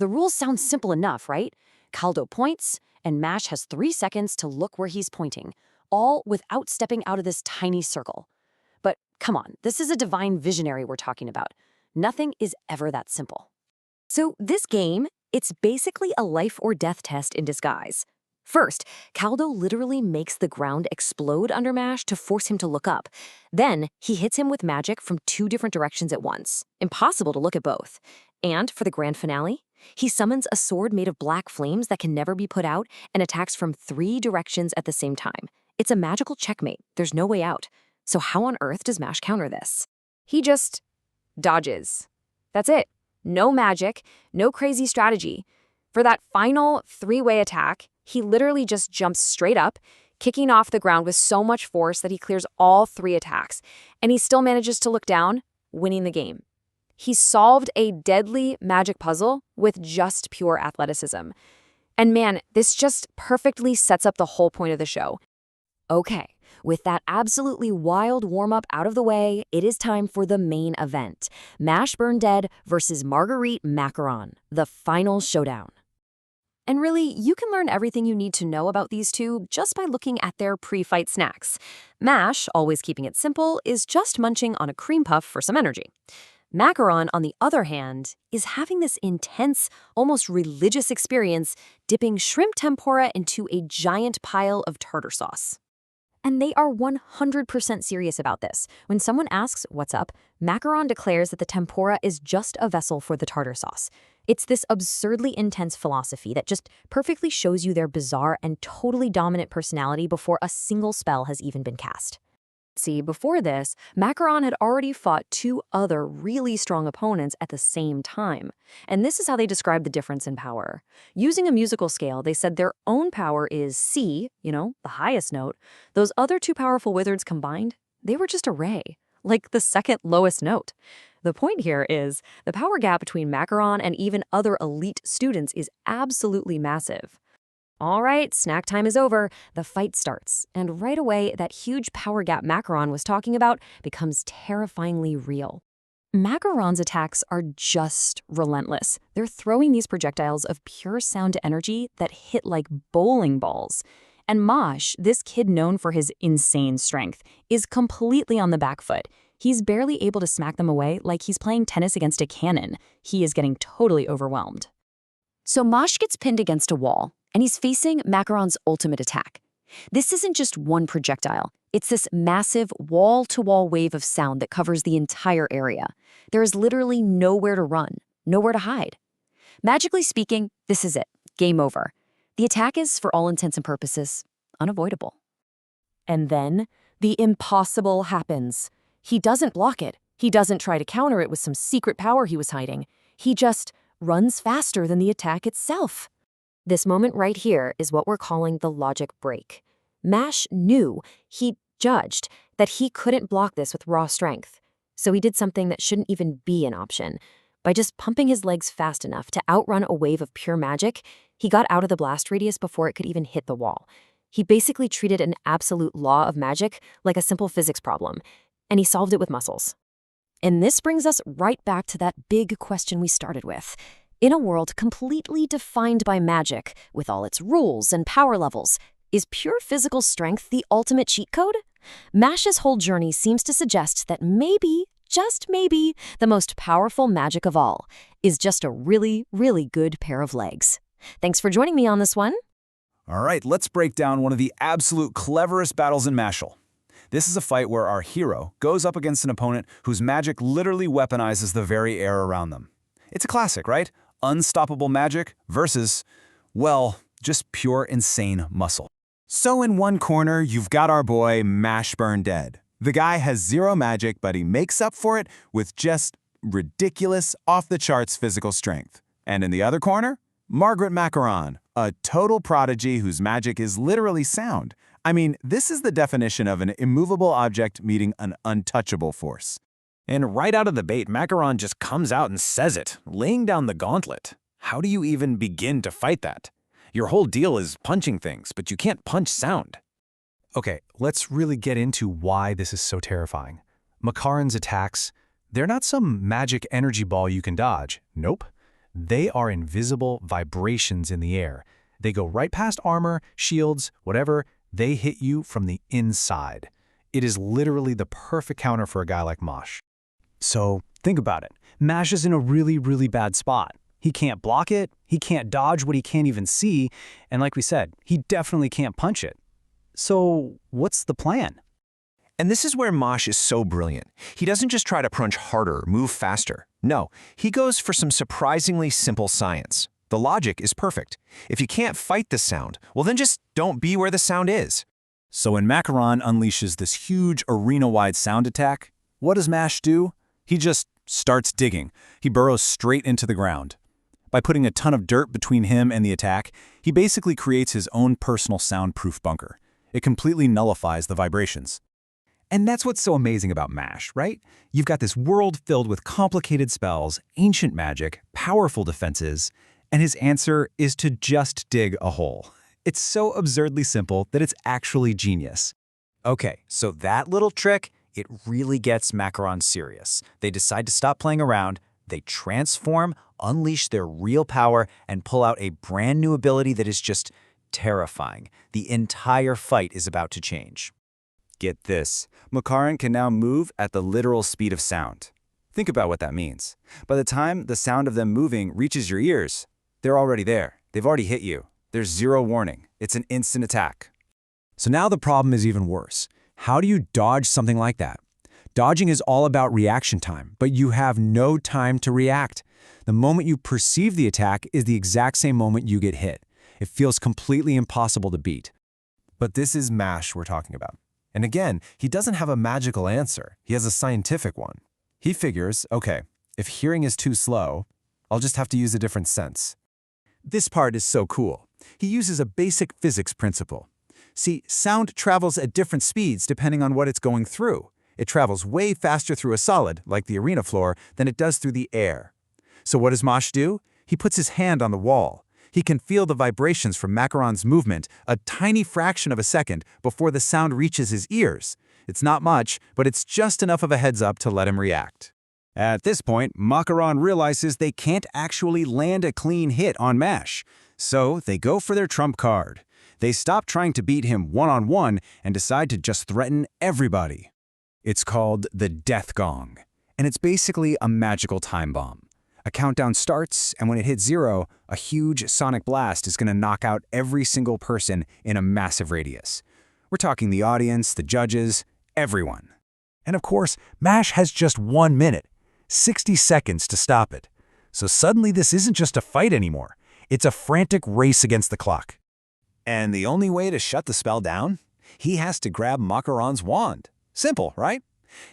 The rules sound simple enough, right? Caldo points, and Mash has 3 seconds to look where he's pointing, all without stepping out of this tiny circle. But come on, this is a Divine Visionary we're talking about. Nothing is ever that simple. So this game, it's basically a life or death test in disguise. First, Caldo literally makes the ground explode under Mash to force him to look up. Then, he hits him with magic from 2 different directions at once. Impossible to look at both. And for the grand finale, he summons a sword made of black flames that can never be put out and attacks from 3 directions at the same time. It's a magical checkmate. There's no way out. So how on earth does Mash counter this? He just dodges. That's it. No magic, no crazy strategy. For that final 3-way attack, he literally just jumps straight up, kicking off the ground with so much force that he clears all 3 attacks, and he still manages to look down, winning the game. He solved a deadly magic puzzle with just pure athleticism. And man, this just perfectly sets up the whole point of the show. Okay, with that absolutely wild warm-up out of the way, it is time for the main event. Mash Burn Dead versus Margarette Macaron, the final showdown. And really, you can learn everything you need to know about these two just by looking at their pre-fight snacks. Mash, always keeping it simple, is just munching on a cream puff for some energy. Macaron, on the other hand, is having this intense, almost religious experience dipping shrimp tempura into a giant pile of tartar sauce. And they are 100% serious about this. When someone asks, what's up, Macaron declares that the tempura is just a vessel for the tartar sauce. It's this absurdly intense philosophy that just perfectly shows you their bizarre and totally dominant personality before a single spell has even been cast. See, before this, Macaron had already fought 2 other really strong opponents at the same time. And this is how they described the difference in power. Using a musical scale, they said their own power is C, the highest note. Those other 2 powerful wizards combined, they were just a Re, like the second lowest note. The point here is the power gap between Macaron and even other elite students is absolutely massive. All right, snack time is over. The fight starts, and right away, that huge power gap Macaron was talking about becomes terrifyingly real. Macaron's attacks are just relentless. They're throwing these projectiles of pure sound energy that hit like bowling balls. And Mosh, this kid known for his insane strength, is completely on the back foot. He's barely able to smack them away like he's playing tennis against a cannon. He is getting totally overwhelmed. So Mosh gets pinned against a wall, and he's facing Macaron's ultimate attack. This isn't just one projectile. It's this massive wall-to-wall wave of sound that covers the entire area. There is literally nowhere to run, nowhere to hide. Magically speaking, this is it. Game over. The attack is, for all intents and purposes, unavoidable. And then, the impossible happens. He doesn't block it. He doesn't try to counter it with some secret power he was hiding. He just runs faster than the attack itself. This moment right here is what we're calling the logic break. Mash knew, he judged, that he couldn't block this with raw strength. So he did something that shouldn't even be an option. By just pumping his legs fast enough to outrun a wave of pure magic, he got out of the blast radius before it could even hit the wall. He basically treated an absolute law of magic like a simple physics problem, and he solved it with muscles. And this brings us right back to that big question we started with. In a world completely defined by magic, with all its rules and power levels, is pure physical strength the ultimate cheat code? Mash's whole journey seems to suggest that maybe, just maybe, the most powerful magic of all is just a really, really good pair of legs. Thanks for joining me on this one. All right, let's break down one of the absolute cleverest battles in Mashle. This is a fight where our hero goes up against an opponent whose magic literally weaponizes the very air around them. It's a classic, right? Unstoppable magic versus, well, just pure insane muscle. So in one corner, you've got our boy Mashburn dead. The guy has zero magic, but he makes up for it with just ridiculous, off-the-charts physical strength. And in the other corner, Margaret Macaron, a total prodigy whose magic is literally sound. I mean, this is the definition of an immovable object meeting an untouchable force. And right out of the bait, Macaron just comes out and says it, laying down the gauntlet. How do you even begin to fight that? Your whole deal is punching things, but you can't punch sound. Okay, let's really get into why this is so terrifying. Macaron's attacks, they're not some magic energy ball you can dodge. Nope. They are invisible vibrations in the air. They go right past armor, shields, whatever. They hit you from the inside. It is literally the perfect counter for a guy like Mosh. So think about it. Mash is in a really, really bad spot. He can't block it, he can't dodge what he can't even see, and like we said, he definitely can't punch it. So what's the plan? And this is where Mosh is so brilliant. He doesn't just try to punch harder, move faster. No, he goes for some surprisingly simple science. The logic is perfect. If you can't fight the sound, well then just don't be where the sound is. So when Macaron unleashes this huge arena-wide sound attack, what does Mash do? He just starts digging. He burrows straight into the ground. By putting a ton of dirt between him and the attack, he basically creates his own personal soundproof bunker. It completely nullifies the vibrations. And that's what's so amazing about Mash, right? You've got this world filled with complicated spells, ancient magic, powerful defenses, and his answer is to just dig a hole. It's so absurdly simple that it's actually genius. Okay, so that little trick, it really gets Macaron serious. They decide to stop playing around, they transform, unleash their real power, and pull out a brand new ability that is just terrifying. The entire fight is about to change. Get this, Macaron can now move at the literal speed of sound. Think about what that means. By the time the sound of them moving reaches your ears, they're already there. They've already hit you. There's zero warning. It's an instant attack. So now the problem is even worse. How do you dodge something like that? Dodging is all about reaction time, but you have no time to react. The moment you perceive the attack is the exact same moment you get hit. It feels completely impossible to beat. But this is Mash we're talking about. And again, he doesn't have a magical answer. He has a scientific one. He figures, okay, if hearing is too slow, I'll just have to use a different sense. This part is so cool. He uses a basic physics principle. See, sound travels at different speeds depending on what it's going through. It travels way faster through a solid, like the arena floor, than it does through the air. So what does Mosh do? He puts his hand on the wall. He can feel the vibrations from Macaron's movement a tiny fraction of a second before the sound reaches his ears. It's not much, but it's just enough of a heads up to let him react. At this point, Macaron realizes they can't actually land a clean hit on Mash, so they go for their trump card. They stop trying to beat him one-on-one and decide to just threaten everybody. It's called the Death Gong, and it's basically a magical time bomb. A countdown starts, and when it hits 0, a huge sonic blast is going to knock out every single person in a massive radius. We're talking the audience, the judges, everyone. And of course, Mash has just 1 minute, 60 seconds to stop it. So suddenly this isn't just a fight anymore. It's a frantic race against the clock. And the only way to shut the spell down? He has to grab Macaron's wand. Simple, right?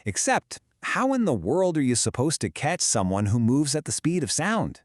Except, how in the world are you supposed to catch someone who moves at the speed of sound?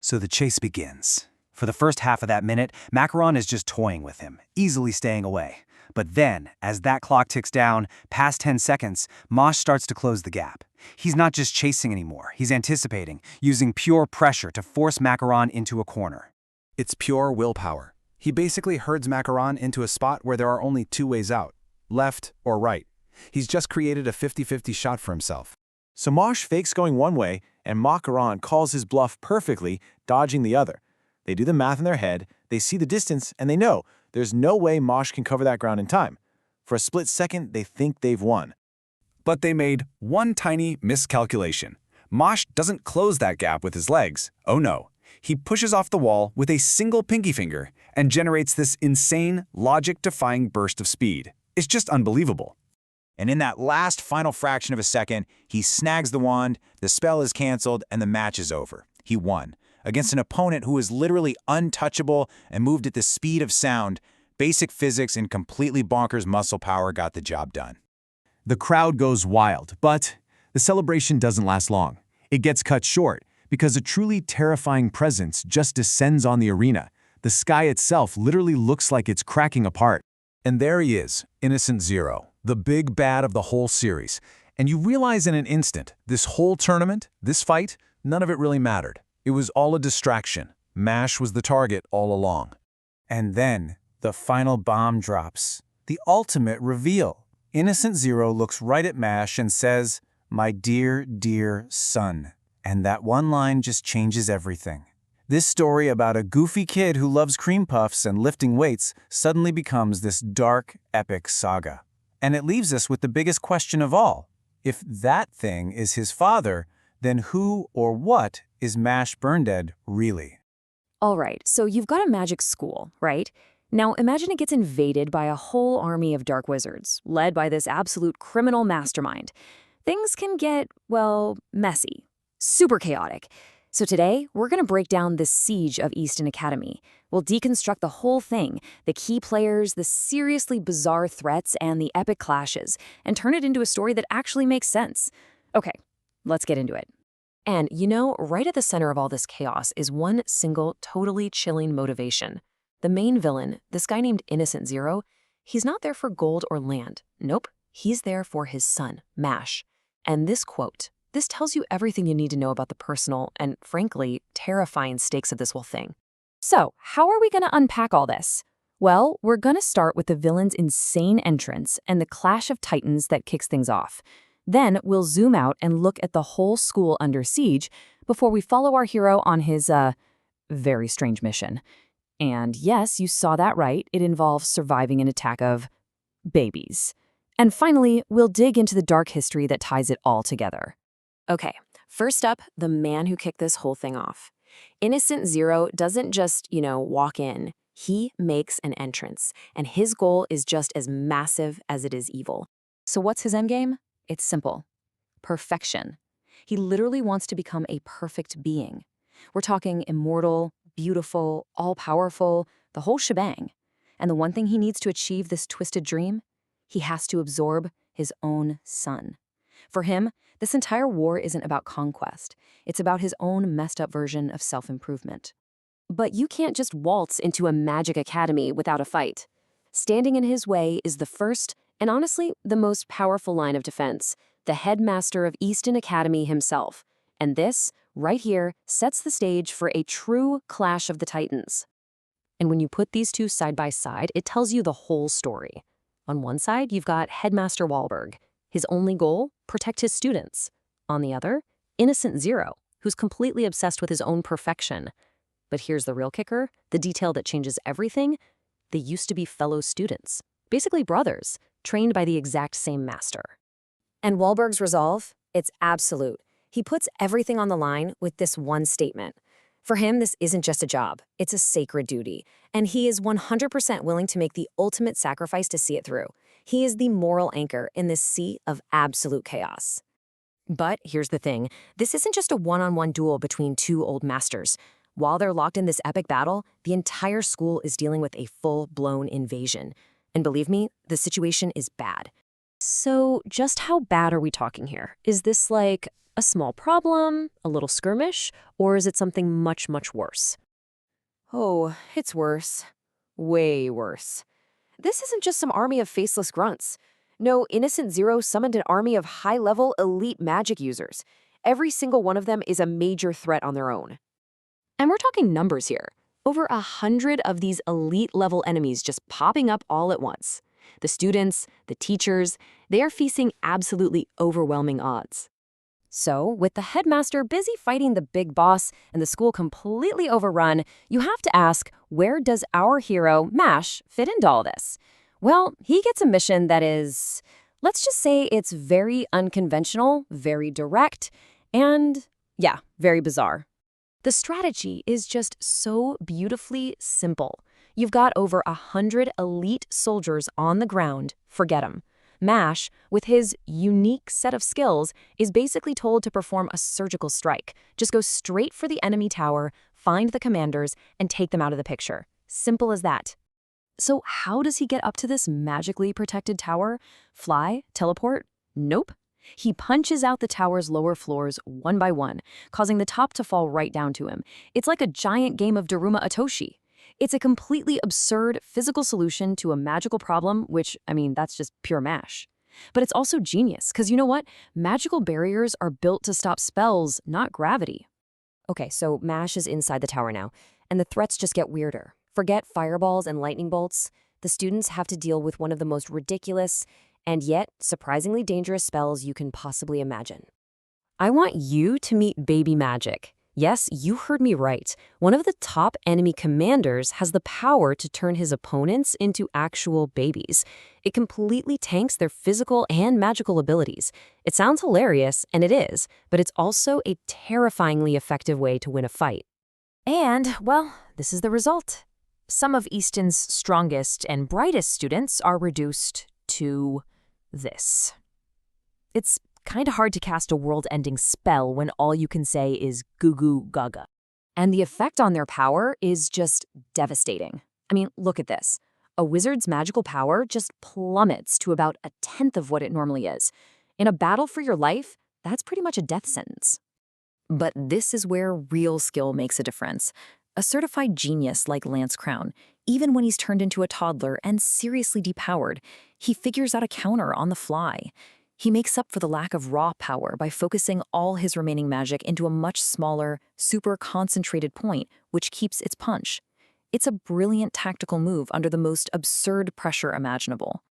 So the chase begins. For the first half of that minute, Macaron is just toying with him, easily staying away. But then, as that clock ticks down, past 10 seconds, Mosh starts to close the gap. He's not just chasing anymore, he's anticipating, using pure pressure to force Macaron into a corner. It's pure willpower. He basically herds Macaron into a spot where there are only 2 ways out, left or right. He's just created a 50-50 shot for himself. So Mosh fakes going one way, and Macaron calls his bluff perfectly, dodging the other. They do the math in their head, they see the distance, and they know there's no way Mosh can cover that ground in time. For a split second, they think they've won. But they made one tiny miscalculation. Mosh doesn't close that gap with his legs. Oh no. He pushes off the wall with a single pinky finger and generates this insane, logic-defying burst of speed. It's just unbelievable. And in that last final fraction of a second, he snags the wand, the spell is canceled, and the match is over. He won. Against an opponent who was literally untouchable and moved at the speed of sound, Basic physics and completely bonkers muscle power got the job done. The crowd goes wild, but the celebration doesn't last long. It gets cut short because a truly terrifying presence just descends on the arena. The sky itself literally looks like it's cracking apart. And there he is, Innocent Zero, the big bad of the whole series. And you realize in an instant, this whole tournament, this fight, none of it really mattered. It was all a distraction. Mash was the target all along. And then, the final bomb drops. The ultimate reveal. Innocent Zero looks right at Mash and says, "My dear, dear son." And that one line just changes everything. This story about a goofy kid who loves cream puffs and lifting weights suddenly becomes this dark, epic saga. And it leaves us with the biggest question of all. If that thing is his father, then who or what is Mash Burndead really? All right, so you've got a magic school, right? Now imagine it gets invaded by a whole army of dark wizards, led by this absolute criminal mastermind. Things can get, well, messy, super chaotic. So today, we're going to break down this siege of Easton Academy. We'll deconstruct the whole thing, the key players, the seriously bizarre threats, and the epic clashes, and turn it into a story that actually makes sense. Okay, let's get into it. And you know, right at the center of all this chaos is one single, totally chilling motivation. The main villain, this guy named Innocent Zero, he's not there for gold or land. Nope, he's there for his son, Mash. And this quote, this tells you everything you need to know about the personal and, frankly, terrifying stakes of this whole thing. So, how are we going to unpack all this? Well, we're going to start with the villain's insane entrance and the clash of titans that kicks things off. Then we'll zoom out and look at the whole school under siege before we follow our hero on his, very strange mission. And yes, you saw that right, it involves surviving an attack of babies. And finally, we'll dig into the dark history that ties it all together. Okay, first up, the man who kicked this whole thing off. Innocent Zero doesn't just, walk in. He makes an entrance, and his goal is just as massive as it is evil. So what's his endgame? It's simple. Perfection. He literally wants to become a perfect being. We're talking immortal, beautiful, all-powerful, the whole shebang. And the one thing he needs to achieve this twisted dream? He has to absorb his own son. For him, this entire war isn't about conquest. It's about his own messed up version of self-improvement. But you can't just waltz into a magic academy without a fight. Standing in his way is the first, and honestly, the most powerful line of defense, the headmaster of Easton Academy himself. And this, right here, sets the stage for a true clash of the titans. And when you put these two side by side, it tells you the whole story. On one side, you've got Headmaster Wahlberg. His only goal? Protect his students. On the other, Innocent Zero, who's completely obsessed with his own perfection. But here's the real kicker, the detail that changes everything. They used to be fellow students, basically brothers, trained by the exact same master. And Wahlberg's resolve? It's absolute. He puts everything on the line with this one statement. For him, this isn't just a job, it's a sacred duty. And he is 100% willing to make the ultimate sacrifice to see it through. He is the moral anchor in this sea of absolute chaos. But here's the thing, this isn't just a one-on-one duel between two old masters. While they're locked in this epic battle, the entire school is dealing with a full-blown invasion. And believe me, the situation is bad. So just how bad are we talking here? Is this like a small problem, a little skirmish, or is it something much, much worse? Oh, it's worse. Way worse. This isn't just some army of faceless grunts. No, Innocent Zero summoned an army of high-level elite magic users. Every single one of them is a major threat on their own. And we're talking numbers here. Over 100 of these elite-level enemies just popping up all at once. The students, the teachers, they are facing absolutely overwhelming odds. So, with the headmaster busy fighting the big boss and the school completely overrun, you have to ask, where does our hero, Mash, fit into all this? Well, he gets a mission that is, let's just say it's very unconventional, very direct, and, yeah, very bizarre. The strategy is just so beautifully simple. You've got over 100 elite soldiers on the ground, forget them. Mash, with his unique set of skills, is basically told to perform a surgical strike. Just go straight for the enemy tower, find the commanders, and take them out of the picture. Simple as that. So how does he get up to this magically protected tower? Fly? Teleport? Nope. He punches out the tower's lower floors one by one, causing the top to fall right down to him. It's like a giant game of Daruma Atoshi. It's a completely absurd physical solution to a magical problem, which, I mean, that's just pure mash. But it's also genius, because you know what? Magical barriers are built to stop spells, not gravity. Okay, so Mash is inside the tower now, and the threats just get weirder. Forget fireballs and lightning bolts. The students have to deal with one of the most ridiculous and yet surprisingly dangerous spells you can possibly imagine. I want you to meet Baby Magic. Yes, you heard me right. One of the top enemy commanders has the power to turn his opponents into actual babies. It completely tanks their physical and magical abilities. It sounds hilarious, and it is, but it's also a terrifyingly effective way to win a fight. And, well, this is the result. Some of Easton's strongest and brightest students are reduced to this. It's kind of hard to cast a world-ending spell when all you can say is goo goo gaga. And the effect on their power is just devastating. I mean, look at this. A wizard's magical power just plummets to about 1/10 of what it normally is. In a battle for your life, that's pretty much a death sentence. But this is where real skill makes a difference. A certified genius like Lance Crown, even when he's turned into a toddler and seriously depowered, he figures out a counter on the fly. He makes up for the lack of raw power by focusing all his remaining magic into a much smaller, super concentrated point, which keeps its punch. It's a brilliant tactical move under the most absurd pressure imaginable.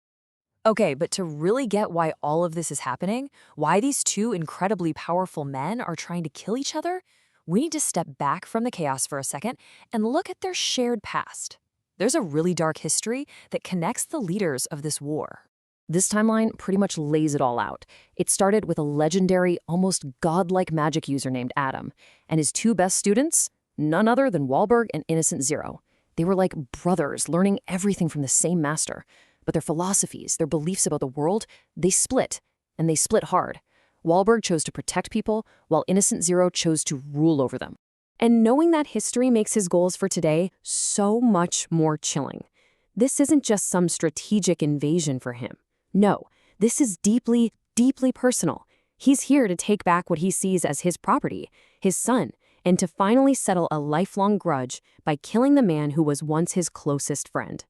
Okay, but to really get why all of this is happening, why these two incredibly powerful men are trying to kill each other, we need to step back from the chaos for a second and look at their shared past. There's a really dark history that connects the leaders of this war. This timeline pretty much lays it all out. It started with a legendary, almost godlike magic user named Adam, and his two best students, none other than Wahlberg and Innocent Zero. They were like brothers, learning everything from the same master. But their philosophies, their beliefs about the world, they split, and they split hard. Wahlberg chose to protect people, while Innocent Zero chose to rule over them. And knowing that history makes his goals for today so much more chilling. This isn't just some strategic invasion for him. No, this is deeply, deeply personal. He's here to take back what he sees as his property, his son, and to finally settle a lifelong grudge by killing the man who was once his closest friend.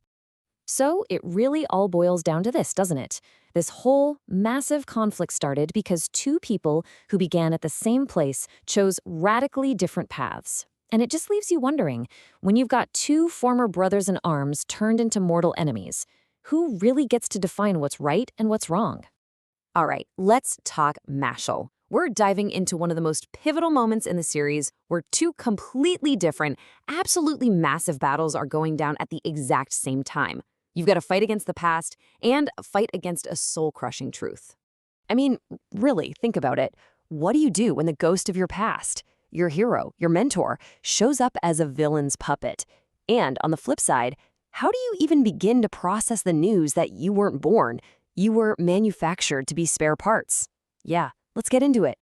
So it really all boils down to this, doesn't it? This whole massive conflict started because two people who began at the same place chose radically different paths. And it just leaves you wondering, when you've got two former brothers in arms turned into mortal enemies, who really gets to define what's right and what's wrong? All right, let's talk Mashle. We're diving into one of the most pivotal moments in the series where two completely different, absolutely massive battles are going down at the exact same time. You've got to fight against the past and fight against a soul-crushing truth. I mean, really, think about it. What do you do when the ghost of your past, your hero, your mentor, shows up as a villain's puppet? And on the flip side, how do you even begin to process the news that you weren't born? You were manufactured to be spare parts. Yeah, let's get into it.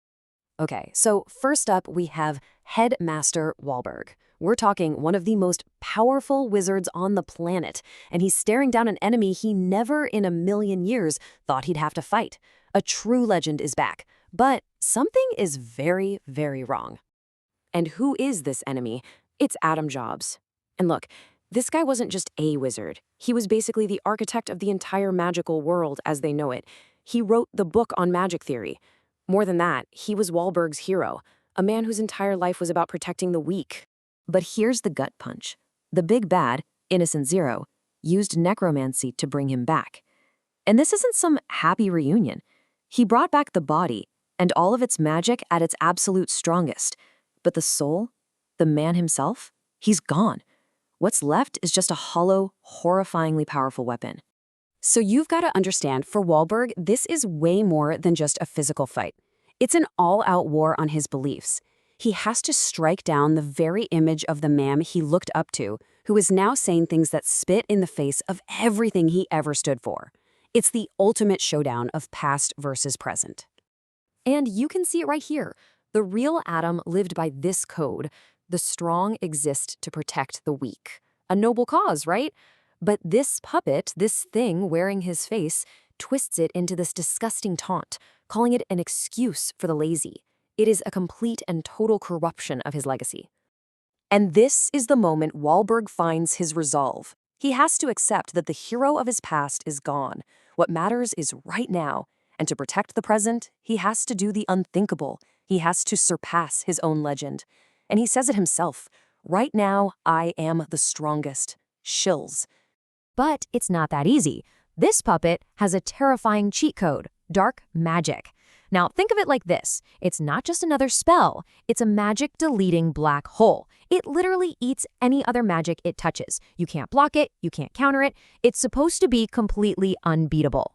Okay, so first up we have Headmaster Wahlberg. We're talking one of the most powerful wizards on the planet, and he's staring down an enemy he never in a million years thought he'd have to fight. A true legend is back, but something is very, very wrong. And who is this enemy? It's Adam Jobs. And look, this guy wasn't just a wizard. He was basically the architect of the entire magical world as they know it. He wrote the book on magic theory. More than that, he was Wahlberg's hero, a man whose entire life was about protecting the weak. But here's the gut punch. The big bad, Innocent Zero, used necromancy to bring him back. And this isn't some happy reunion. He brought back the body and all of its magic at its absolute strongest. But the soul, the man himself, he's gone. What's left is just a hollow, horrifyingly powerful weapon. So you've got to understand, for Wahlberg, this is way more than just a physical fight. It's an all-out war on his beliefs. He has to strike down the very image of the man he looked up to, who is now saying things that spit in the face of everything he ever stood for. It's the ultimate showdown of past versus present. And you can see it right here. The real Adam lived by this code. The strong exist to protect the weak. A noble cause, right? But this puppet, this thing wearing his face, twists it into this disgusting taunt, calling it an excuse for the lazy. It is a complete and total corruption of his legacy. And this is the moment Wahlberg finds his resolve. He has to accept that the hero of his past is gone. What matters is right now. And to protect the present, he has to do the unthinkable. He has to surpass his own legend. And he says it himself. Right now, I am the strongest. Shills. But it's not that easy. This puppet has a terrifying cheat code, dark magic. Now, think of it like this. It's not just another spell. It's a magic-deleting black hole. It literally eats any other magic it touches. You can't block it. You can't counter it. It's supposed to be completely unbeatable.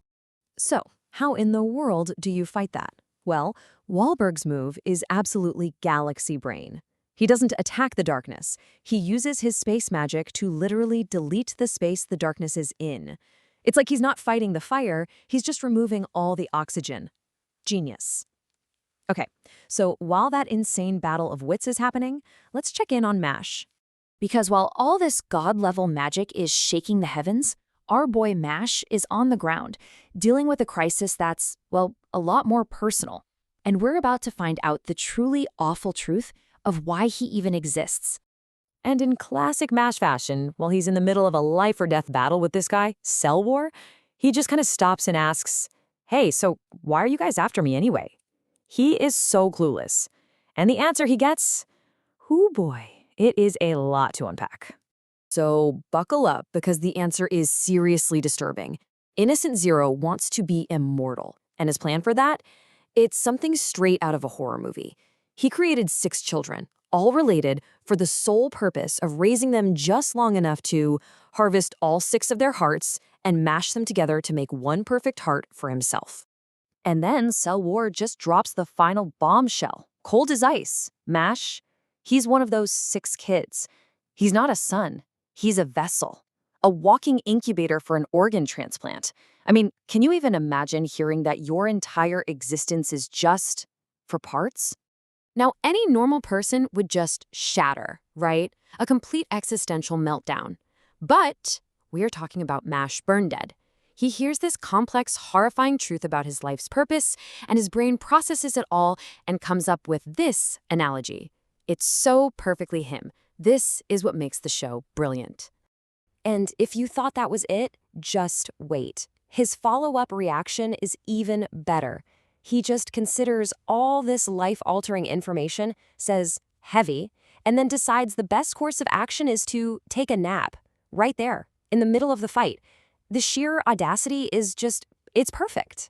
So, how in the world do you fight that? Well, Wahlberg's move is absolutely galaxy brain. He doesn't attack the darkness. He uses his space magic to literally delete the space the darkness is in. It's like he's not fighting the fire, he's just removing all the oxygen. Genius. Okay, so while that insane battle of wits is happening, let's check in on Mash. Because while all this god-level magic is shaking the heavens, our boy Mash is on the ground, dealing with a crisis that's, well, a lot more personal. And we're about to find out the truly awful truth of why he even exists. And in classic Mash fashion, while he's in the middle of a life-or-death battle with this guy, Cell War, he just kind of stops and asks, "Hey, so why are you guys after me anyway?" He is so clueless. And the answer he gets, hoo boy, it is a lot to unpack. So buckle up, because the answer is seriously disturbing. Innocent Zero wants to be immortal, and his plan for that? It's something straight out of a horror movie. He created 6 children, all related, for the sole purpose of raising them just long enough to harvest all 6 of their hearts and mash them together to make one perfect heart for himself. And then Cell War just drops the final bombshell, cold as ice. Mash, he's one of those 6 kids. He's not a son. He's a vessel, a walking incubator for an organ transplant. I mean, can you even imagine hearing that your entire existence is just for parts? Now, any normal person would just shatter, right? A complete existential meltdown. But we are talking about Mash Burn Dead. He hears this complex, horrifying truth about his life's purpose, and his brain processes it all and comes up with this analogy. It's so perfectly him. This is what makes the show brilliant. And if you thought that was it, just wait. His follow-up reaction is even better. He just considers all this life-altering information, says heavy, and then decides the best course of action is to take a nap, right there, in the middle of the fight. The sheer audacity is just, it's perfect.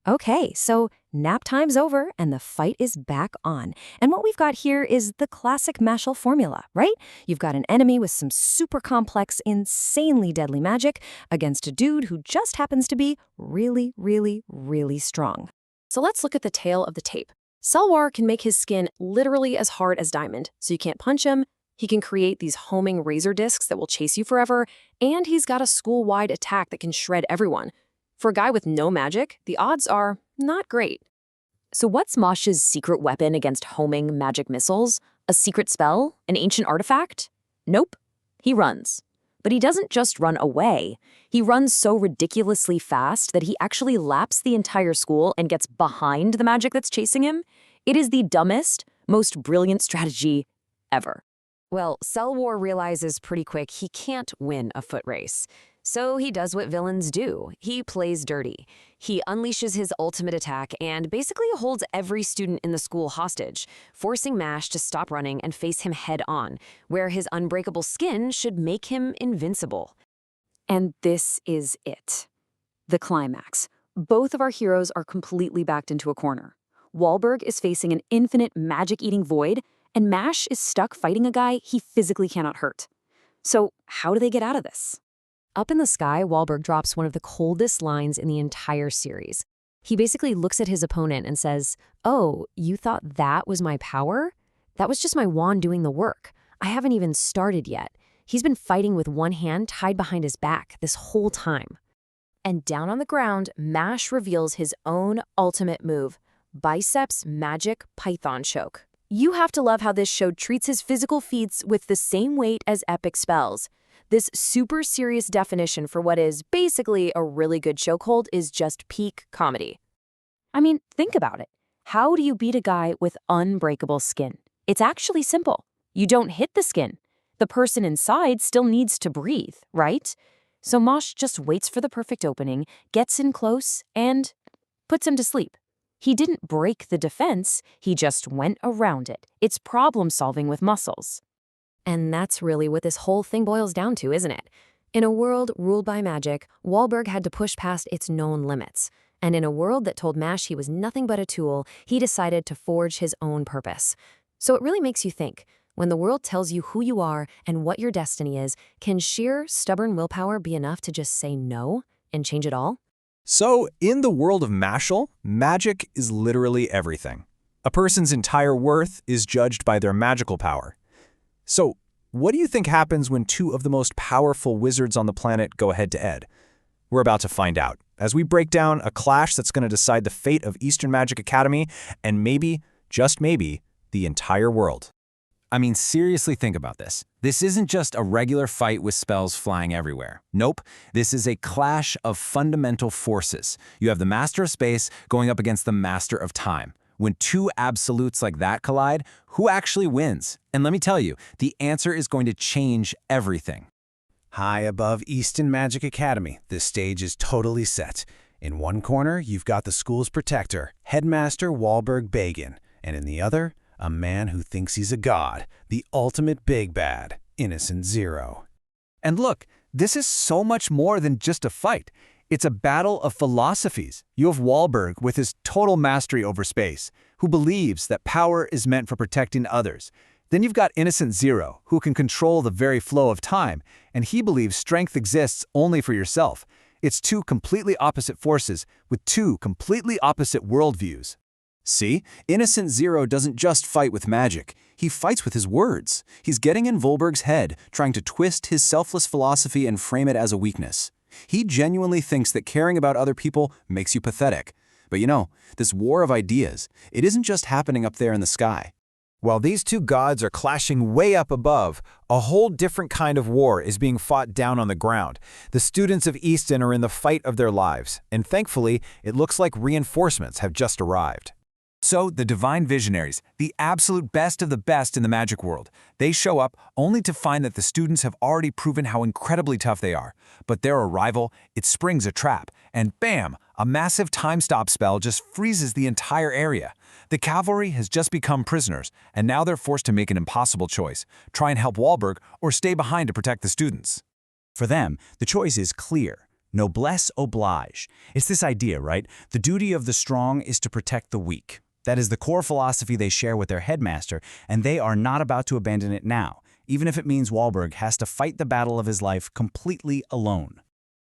Okay, so nap time's over and the fight is back on. And what we've got here is the classic Mashle formula, right? You've got an enemy with some super complex, insanely deadly magic against a dude who just happens to be really, really, really strong. So let's look at the tail of the tape. Cell War can make his skin literally as hard as diamond, so you can't punch him. He can create these homing razor discs that will chase you forever, and he's got a school-wide attack that can shred everyone. For a guy with no magic, the odds are not great. So what's Mash's secret weapon against homing magic missiles? A secret spell? An ancient artifact? Nope. He runs. But he doesn't just run away. He runs so ridiculously fast that he actually laps the entire school and gets behind the magic that's chasing him. It is the dumbest, most brilliant strategy ever. Well, Cell War realizes pretty quick he can't win a foot race. So he does what villains do. He plays dirty. He unleashes his ultimate attack and basically holds every student in the school hostage, forcing Mash to stop running and face him head on, where his unbreakable skin should make him invincible. And this is it. The climax. Both of our heroes are completely backed into a corner. Wahlberg is facing an infinite magic-eating void, and Mash is stuck fighting a guy he physically cannot hurt. So how do they get out of this? Up in the sky, Wahlberg drops one of the coldest lines in the entire series. He basically looks at his opponent and says, "Oh, you thought that was my power? That was just my wand doing the work. I haven't even started yet." He's been fighting with one hand tied behind his back this whole time. And down on the ground, Mash reveals his own ultimate move, Biceps Magic Python Choke. You have to love how this show treats his physical feats with the same weight as epic spells. This super serious definition for what is basically a really good chokehold is just peak comedy. I mean, think about it. How do you beat a guy with unbreakable skin? It's actually simple. You don't hit the skin. The person inside still needs to breathe, right? So Mosh just waits for the perfect opening, gets in close, and puts him to sleep. He didn't break the defense, he just went around it. It's problem solving with muscles. And that's really what this whole thing boils down to, isn't it? In a world ruled by magic, Wahlberg had to push past its known limits. And in a world that told Mash he was nothing but a tool, he decided to forge his own purpose. So it really makes you think. When the world tells you who you are and what your destiny is, can sheer, stubborn willpower be enough to just say no and change it all? So, in the world of Mashle, magic is literally everything. A person's entire worth is judged by their magical power. So, what do you think happens when two of the most powerful wizards on the planet go head-to-head? We're about to find out, as we break down a clash that's going to decide the fate of Eastern Magic Academy and maybe, just maybe, the entire world. I mean, seriously think about this. This isn't just a regular fight with spells flying everywhere. Nope, this is a clash of fundamental forces. You have the Master of Space going up against the Master of Time. When two absolutes like that collide, who actually wins? And let me tell you, the answer is going to change everything. High above Easton Magic Academy, the stage is totally set. In one corner, you've got the school's protector, Headmaster Wahlberg Bagan, and in the other, a man who thinks he's a god, the ultimate big bad, Innocent Zero. And look, this is so much more than just a fight. It's a battle of philosophies. You have Wahlberg with his total mastery over space, who believes that power is meant for protecting others. Then you've got Innocent Zero, who can control the very flow of time, and he believes strength exists only for yourself. It's two completely opposite forces with two completely opposite worldviews. See, Innocent Zero doesn't just fight with magic. He fights with his words. He's getting in Wahlberg's head, trying to twist his selfless philosophy and frame it as a weakness. He genuinely thinks that caring about other people makes you pathetic. But you know, this war of ideas, it isn't just happening up there in the sky. While these two gods are clashing way up above, a whole different kind of war is being fought down on the ground. The students of Easton are in the fight of their lives, and thankfully, it looks like reinforcements have just arrived. So, the Divine Visionaries, the absolute best of the best in the magic world, they show up only to find that the students have already proven how incredibly tough they are. But their arrival, it springs a trap, and bam, a massive time-stop spell just freezes the entire area. The cavalry has just become prisoners, and now they're forced to make an impossible choice: try and help Wahlberg or stay behind to protect the students. For them, the choice is clear. Noblesse oblige. It's this idea, right? The duty of the strong is to protect the weak. That is the core philosophy they share with their headmaster, and they are not about to abandon it now, even if it means Wahlberg has to fight the battle of his life completely alone.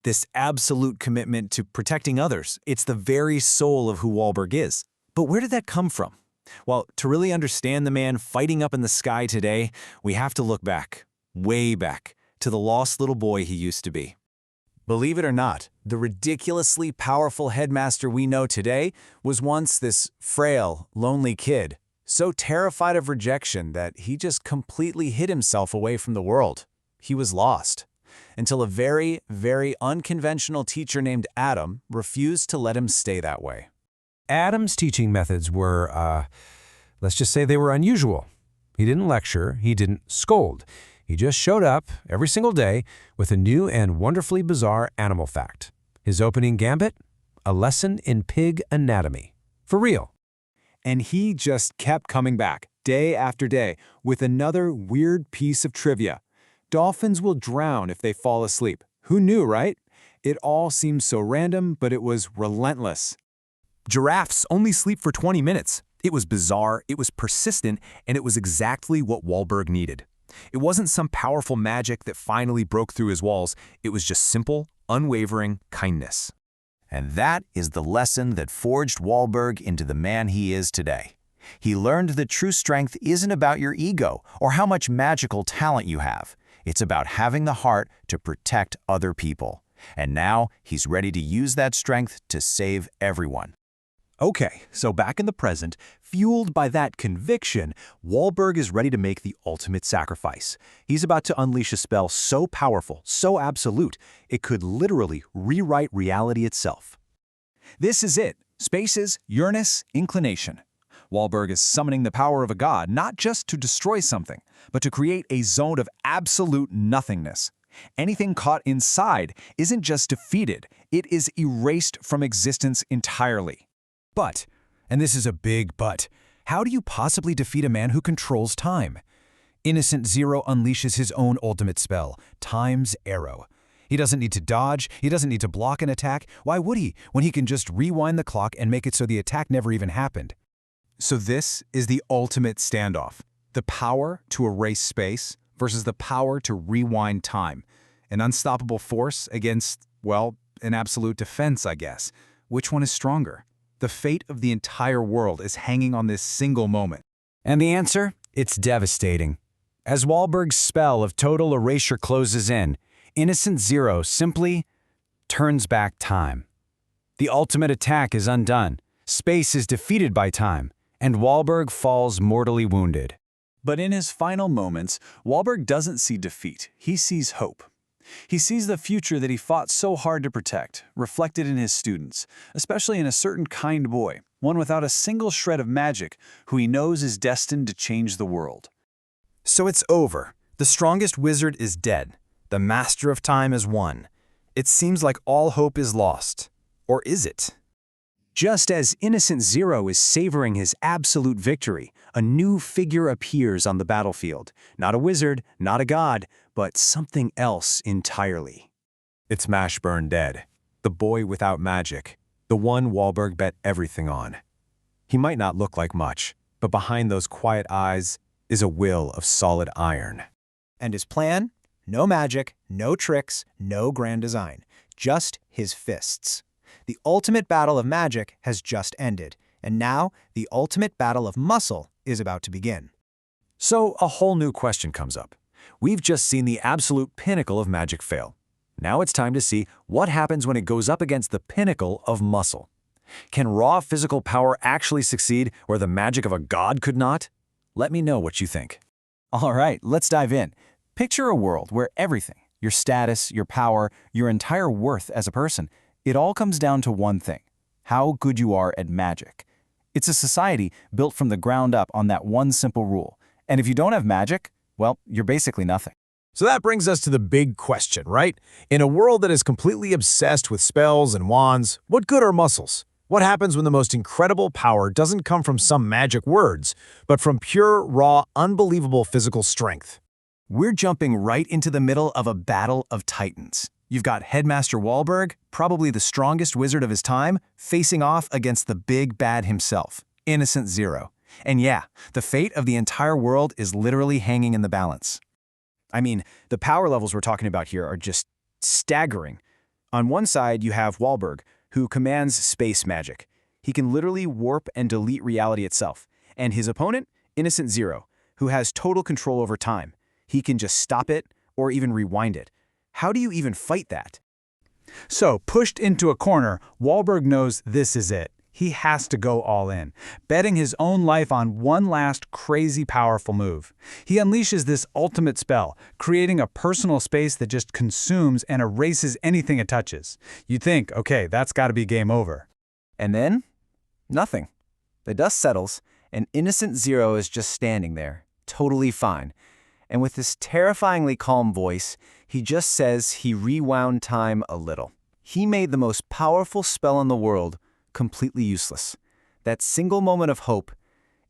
This absolute commitment to protecting others, it's the very soul of who Wahlberg is. But where did that come from? Well, to really understand the man fighting up in the sky today, we have to look back, way back, to the lost little boy he used to be. Believe it or not, the ridiculously powerful headmaster we know today was once this frail, lonely kid, so terrified of rejection that he just completely hid himself away from the world. He was lost, until a very, very unconventional teacher named Adam refused to let him stay that way. Adam's teaching methods were, let's just say they were unusual. He didn't lecture, he didn't scold. He just showed up every single day with a new and wonderfully bizarre animal fact. His opening gambit? A lesson in pig anatomy. For real. And he just kept coming back, day after day, with another weird piece of trivia. Dolphins will drown if they fall asleep. Who knew, right? It all seemed so random, but it was relentless. Giraffes only sleep for 20 minutes. It was bizarre, it was persistent, and it was exactly what Wahlberg needed. It wasn't some powerful magic that finally broke through his walls. It was just simple, unwavering kindness. And that is the lesson that forged Wahlberg into the man he is today. He learned that true strength isn't about your ego or how much magical talent you have. It's about having the heart to protect other people. And now he's ready to use that strength to save everyone. Okay, so back in the present, Fueled by that conviction, Wahlberg is ready to make the ultimate sacrifice. He's about to unleash a spell so powerful, so absolute, it could literally rewrite reality itself. This is it. Spaces, Uranus, inclination. Wahlberg is summoning the power of a god not just to destroy something, but to create a zone of absolute nothingness. Anything caught inside isn't just defeated, it is erased from existence entirely. But, and this is a big but, how do you possibly defeat a man who controls time? Innocent Zero unleashes his own ultimate spell, Time's Arrow. He doesn't need to dodge, he doesn't need to block an attack. Why would he, when he can just rewind the clock and make it so the attack never even happened? So this is the ultimate standoff. The power to erase space versus the power to rewind time. An unstoppable force against, well, an absolute defense, I guess. Which one is stronger? The fate of the entire world is hanging on this single moment. And the answer? It's devastating. As Wahlberg's spell of total erasure closes in, Innocent Zero simply turns back time. The ultimate attack is undone, space is defeated by time, and Wahlberg falls mortally wounded. But in his final moments, Wahlberg doesn't see defeat, he sees hope. He sees the future that he fought so hard to protect, reflected in his students, especially in a certain kind boy, one without a single shred of magic, who he knows is destined to change the world. So it's over. The strongest wizard is dead. The master of time is won. It seems like all hope is lost. Or is it? Just as Innocent Zero is savoring his absolute victory, a new figure appears on the battlefield. Not a wizard, not a god, but something else entirely. It's Mashburn dead, the boy without magic, the one Wahlberg bet everything on. He might not look like much, but behind those quiet eyes is a will of solid iron. And his plan? No magic, no tricks, no grand design, just his fists. The ultimate battle of magic has just ended, and now the ultimate battle of muscle is about to begin. So a whole new question comes up. We've just seen the absolute pinnacle of magic fail. Now it's time to see what happens when it goes up against the pinnacle of muscle. Can raw physical power actually succeed where the magic of a god could not? Let me know what you think. All right, let's dive in. Picture a world where everything, your status, your power, your entire worth as a person, it all comes down to one thing: how good you are at magic. It's a society built from the ground up on that one simple rule. And if you don't have magic, well, you're basically nothing. So that brings us to the big question, right? In a world that is completely obsessed with spells and wands, what good are muscles? What happens when the most incredible power doesn't come from some magic words, but from pure, raw, unbelievable physical strength? We're jumping right into the middle of a battle of titans. You've got Headmaster Wahlberg, probably the strongest wizard of his time, facing off against the big bad himself, Innocent Zero. And yeah, the fate of the entire world is literally hanging in the balance. I mean, the power levels we're talking about here are just staggering. On one side, you have Wahlberg, who commands space magic. He can literally warp and delete reality itself. And his opponent, Innocent Zero, who has total control over time. He can just stop it or even rewind it. How do you even fight that? So, pushed into a corner, Wahlberg knows this is it. He has to go all in, betting his own life on one last crazy powerful move. He unleashes this ultimate spell, creating a personal space that just consumes and erases anything it touches. You'd think, okay, that's got to be game over. And then, nothing. The dust settles, and Innocent Zero is just standing there, totally fine. And with this terrifyingly calm voice, he just says he rewound time a little. He made the most powerful spell in the world completely useless. That single moment of hope,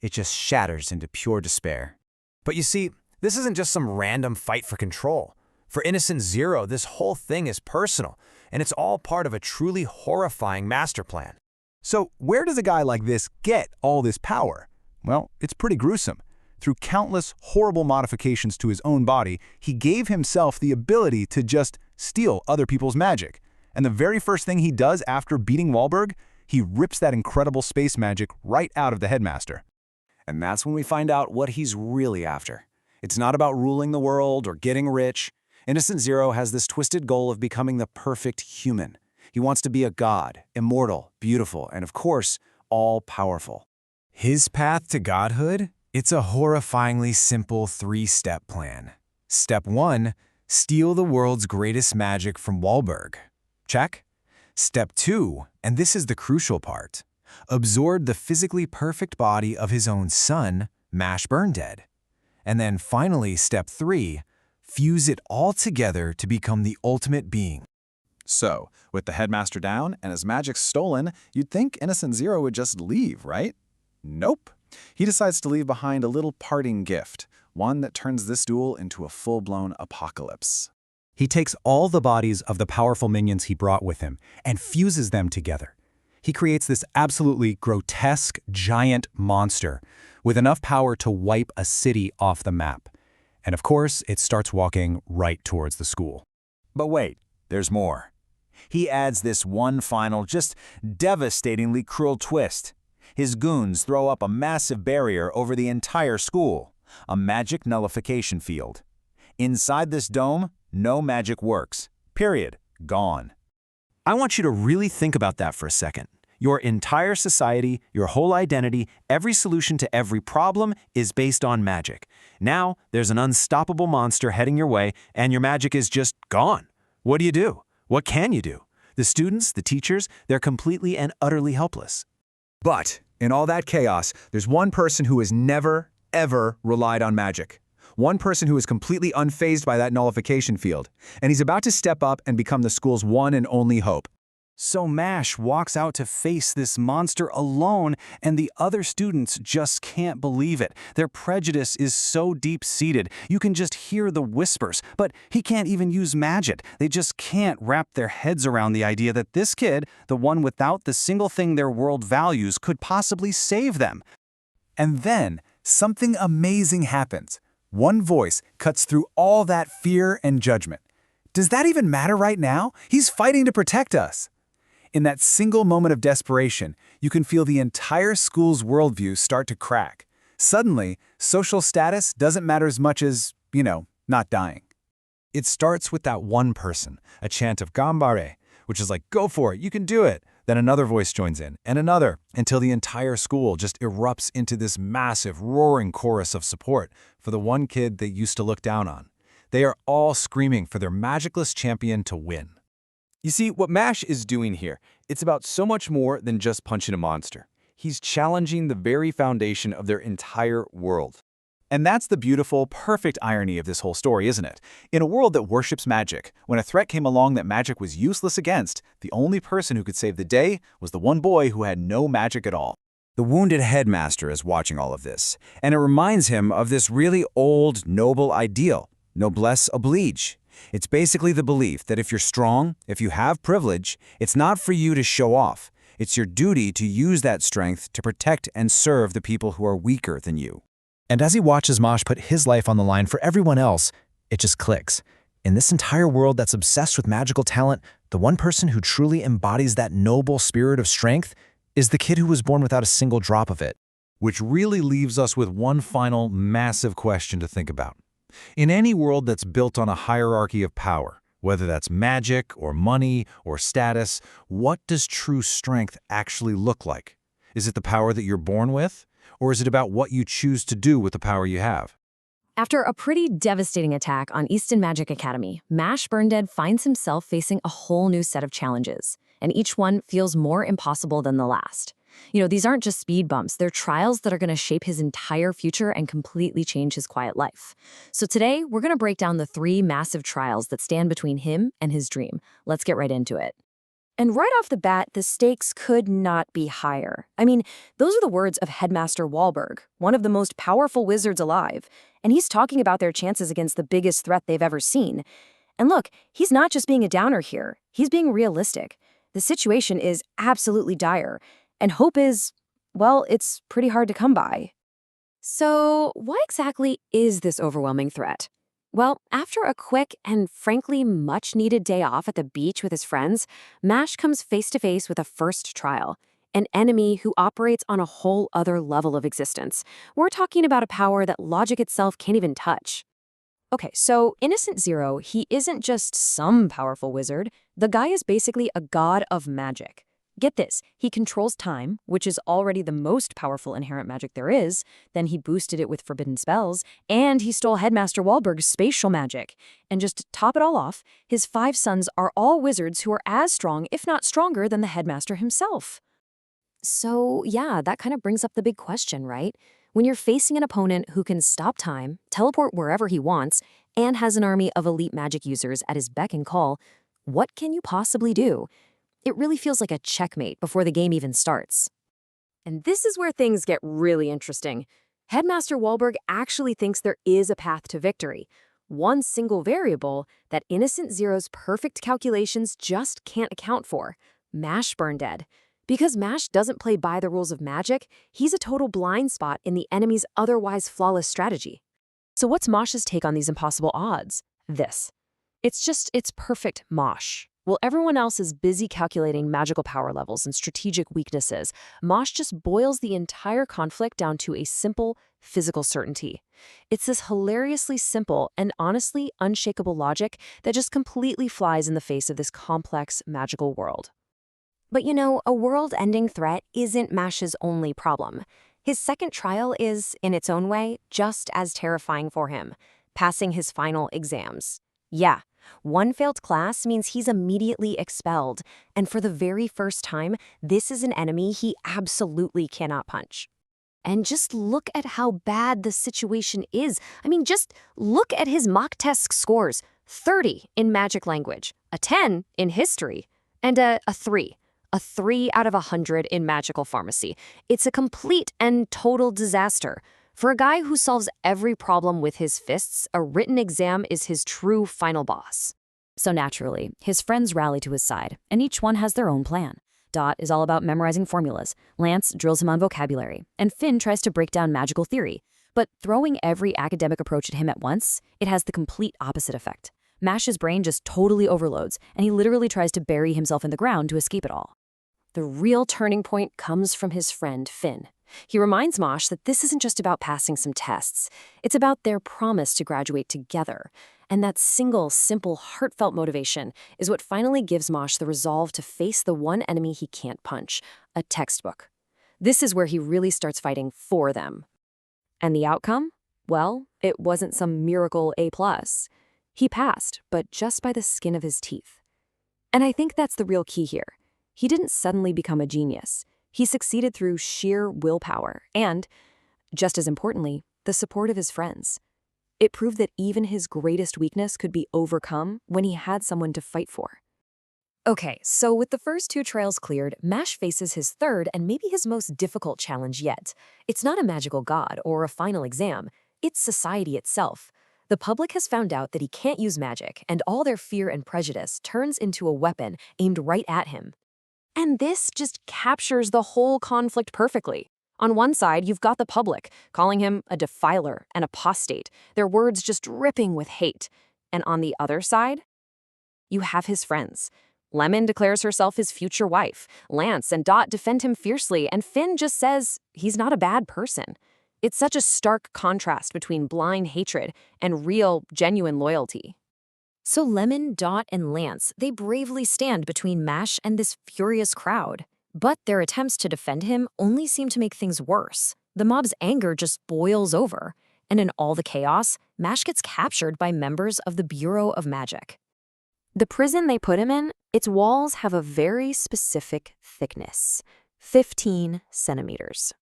it just shatters into pure despair. But you see, this isn't just some random fight for control. For Innocent Zero, this whole thing is personal, and it's all part of a truly horrifying master plan. So where does a guy like this get all this power? Well, it's pretty gruesome. Through countless horrible modifications to his own body, he gave himself the ability to just steal other people's magic. And the very first thing he does after beating Wahlberg, he rips that incredible space magic right out of the Headmaster. And that's when we find out what he's really after. It's not about ruling the world or getting rich. Innocent Zero has this twisted goal of becoming the perfect human. He wants to be a god, immortal, beautiful, and of course, all-powerful. His path to godhood? It's a horrifyingly simple 3-step plan. Step 1, steal the world's greatest magic from Wahlberg. Check. Step 2, and this is the crucial part, absorb the physically perfect body of his own son, Mash Burndead. And then finally, step 3, fuse it all together to become the ultimate being. So, with the Headmaster down and his magic stolen, you'd think Innocent Zero would just leave, right? Nope. He decides to leave behind a little parting gift, one that turns this duel into a full-blown apocalypse. He takes all the bodies of the powerful minions he brought with him and fuses them together. He creates this absolutely grotesque, giant monster with enough power to wipe a city off the map. And of course, it starts walking right towards the school. But wait, there's more. He adds this one final, just devastatingly cruel twist. His goons throw up a massive barrier over the entire school, a magic nullification field. Inside this dome, no magic works. Period. Gone. I want you to really think about that for a second. Your entire society, your whole identity, every solution to every problem is based on magic. Now, there's an unstoppable monster heading your way, and your magic is just gone. What do you do? What can you do? The students, the teachers, they're completely and utterly helpless. But in all that chaos, there's one person who has never, ever relied on magic. One person who is completely unfazed by that nullification field. And he's about to step up and become the school's one and only hope. So Mash walks out to face this monster alone, and the other students just can't believe it. Their prejudice is so deep-seated, you can just hear the whispers, but he can't even use magic. They just can't wrap their heads around the idea that this kid, the one without the single thing their world values, could possibly save them. And then, something amazing happens. One voice cuts through all that fear and judgment. Does that even matter right now? He's fighting to protect us. In that single moment of desperation, you can feel the entire school's worldview start to crack. Suddenly, social status doesn't matter as much as, not dying. It starts with that one person, a chant of Gambare, which is like, go for it, you can do it. Then another voice joins in, and another, until the entire school just erupts into this massive, roaring chorus of support for the one kid they used to look down on. They are all screaming for their magicless champion to win. You see, what Mash is doing here, it's about so much more than just punching a monster. He's challenging the very foundation of their entire world. And that's the beautiful, perfect irony of this whole story, isn't it? In a world that worships magic, when a threat came along that magic was useless against, the only person who could save the day was the one boy who had no magic at all. The wounded Headmaster is watching all of this, and it reminds him of this really old, noble ideal, noblesse oblige. It's basically the belief that if you're strong, if you have privilege, it's not for you to show off. It's your duty to use that strength to protect and serve the people who are weaker than you. And as he watches Mosh put his life on the line for everyone else, it just clicks. In this entire world that's obsessed with magical talent, the one person who truly embodies that noble spirit of strength is the kid who was born without a single drop of it. Which really leaves us with one final massive question to think about. In any world that's built on a hierarchy of power, whether that's magic or money or status, what does true strength actually look like? Is it the power that you're born with? Or is it about what you choose to do with the power you have? After a pretty devastating attack on Easton Academy, Mash Burndead finds himself facing a whole new set of challenges, and each one feels more impossible than the last. These aren't just speed bumps, they're trials that are going to shape his entire future and completely change his quiet life. So today, we're going to break down the 3 massive trials that stand between him and his dream. Let's get right into it. And right off the bat, the stakes could not be higher. I mean, those are the words of Headmaster Wahlberg, one of the most powerful wizards alive, and he's talking about their chances against the biggest threat they've ever seen. And look, he's not just being a downer here, he's being realistic. The situation is absolutely dire, and hope is, well, it's pretty hard to come by. So, what exactly is this overwhelming threat? Well, after a quick and frankly much-needed day off at the beach with his friends, Mash comes face-to-face with a first trial, an enemy who operates on a whole other level of existence. We're talking about a power that logic itself can't even touch. Okay, so Innocent Zero, he isn't just some powerful wizard. The guy is basically a god of magic. Get this, he controls time, which is already the most powerful inherent magic there is, then he boosted it with forbidden spells, and he stole Headmaster Wahlberg's spatial magic. And just to top it all off, his 5 sons are all wizards who are as strong, if not stronger, than the Headmaster himself. So, yeah, that kind of brings up the big question, right? When you're facing an opponent who can stop time, teleport wherever he wants, and has an army of elite magic users at his beck and call, what can you possibly do? It really feels like a checkmate before the game even starts. And this is where things get really interesting. Headmaster Wahlberg actually thinks there is a path to victory. One single variable that Innocent Zero's perfect calculations just can't account for. Mash burn dead. Because Mash doesn't play by the rules of magic, he's a total blind spot in the enemy's otherwise flawless strategy. So what's Mosh's take on these impossible odds? This. It's perfect Mosh. While everyone else is busy calculating magical power levels and strategic weaknesses, Mosh just boils the entire conflict down to a simple, physical certainty. It's this hilariously simple and honestly unshakable logic that just completely flies in the face of this complex, magical world. But you know, a world-ending threat isn't Mash's only problem. His second trial is, in its own way, just as terrifying for him, passing his final exams. Yeah. One failed class means he's immediately expelled, and for the very first time, this is an enemy he absolutely cannot punch. And just look at how bad the situation is. I mean, just look at his mock test scores. 30 in magic language, a 10 in history, and a 3. A 3 out of 100 in magical pharmacy. It's a complete and total disaster. For a guy who solves every problem with his fists, a written exam is his true final boss. So naturally, his friends rally to his side, and each one has their own plan. Dot is all about memorizing formulas, Lance drills him on vocabulary, and Finn tries to break down magical theory. But throwing every academic approach at him at once, it has the complete opposite effect. Mash's brain just totally overloads, and he literally tries to bury himself in the ground to escape it all. The real turning point comes from his friend, Finn. He reminds Mosh that this isn't just about passing some tests. It's about their promise to graduate together. And that single, simple, heartfelt motivation is what finally gives Mosh the resolve to face the one enemy he can't punch, a textbook. This is where he really starts fighting for them. And the outcome? Well, it wasn't some miracle A+. He passed, but just by the skin of his teeth. And I think that's the real key here. He didn't suddenly become a genius. He succeeded through sheer willpower and, just as importantly, the support of his friends. It proved that even his greatest weakness could be overcome when he had someone to fight for. Okay, so with the first 2 trials cleared, Mash faces his third and maybe his most difficult challenge yet. It's not a magical god or a final exam. It's society itself. The public has found out that he can't use magic, and all their fear and prejudice turns into a weapon aimed right at him. And this just captures the whole conflict perfectly. On one side, you've got the public, calling him a defiler, an apostate, their words just dripping with hate. And on the other side, you have his friends. Lemon declares herself his future wife. Lance and Dot defend him fiercely, and Finn just says he's not a bad person. It's such a stark contrast between blind hatred and real, genuine loyalty. So Lemon, Dot, and Lance, they bravely stand between Mash and this furious crowd. But their attempts to defend him only seem to make things worse. The mob's anger just boils over. And in all the chaos, Mash gets captured by members of the Bureau of Magic. The prison they put him in, its walls have a very specific thickness, 15 centimeters.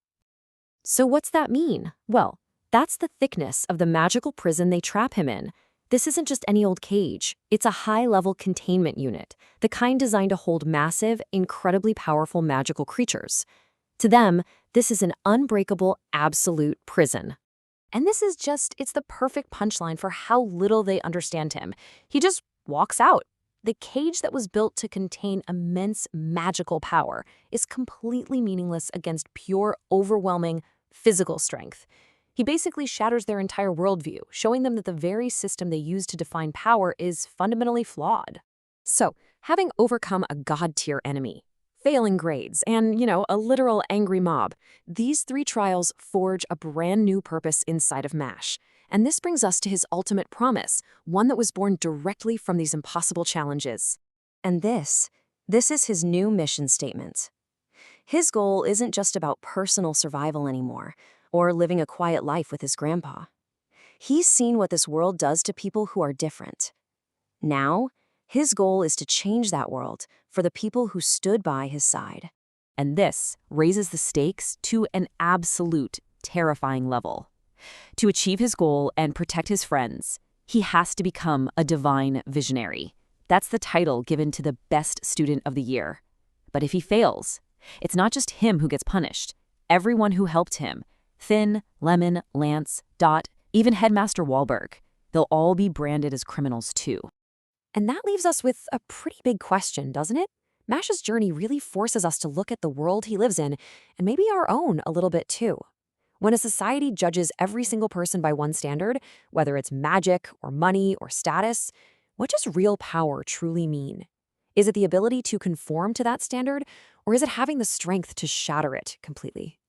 So what's that mean? Well, that's the thickness of the magical prison they trap him in. This isn't just any old cage. It's a high-level containment unit, the kind designed to hold massive, incredibly powerful magical creatures. To them, this is an unbreakable, absolute prison. And this is it's the perfect punchline for how little they understand him. He just walks out. The cage that was built to contain immense magical power is completely meaningless against pure, overwhelming physical strength. He basically shatters their entire worldview, showing them that the very system they use to define power is fundamentally flawed. So, having overcome a god-tier enemy, failing grades, and, a literal angry mob, these 3 trials forge a brand new purpose inside of Mash. And this brings us to his ultimate promise, one that was born directly from these impossible challenges. And this This is his new mission statement. His goal isn't just about personal survival anymore, or living a quiet life with his grandpa. He's seen what this world does to people who are different. Now, his goal is to change that world for the people who stood by his side. And this raises the stakes to an absolute terrifying level. To achieve his goal and protect his friends, he has to become a Divine Visionary. That's the title given to the best student of the year. But if he fails, it's not just him who gets punished. Everyone who helped him, Thin, Lemon, Lance, Dot, even Headmaster Wahlberg, they'll all be branded as criminals too. And that leaves us with a pretty big question, doesn't it? Mashle's journey really forces us to look at the world he lives in, and maybe our own a little bit too. When a society judges every single person by one standard, whether it's magic or money or status, what does real power truly mean? Is it the ability to conform to that standard, or is it having the strength to shatter it completely?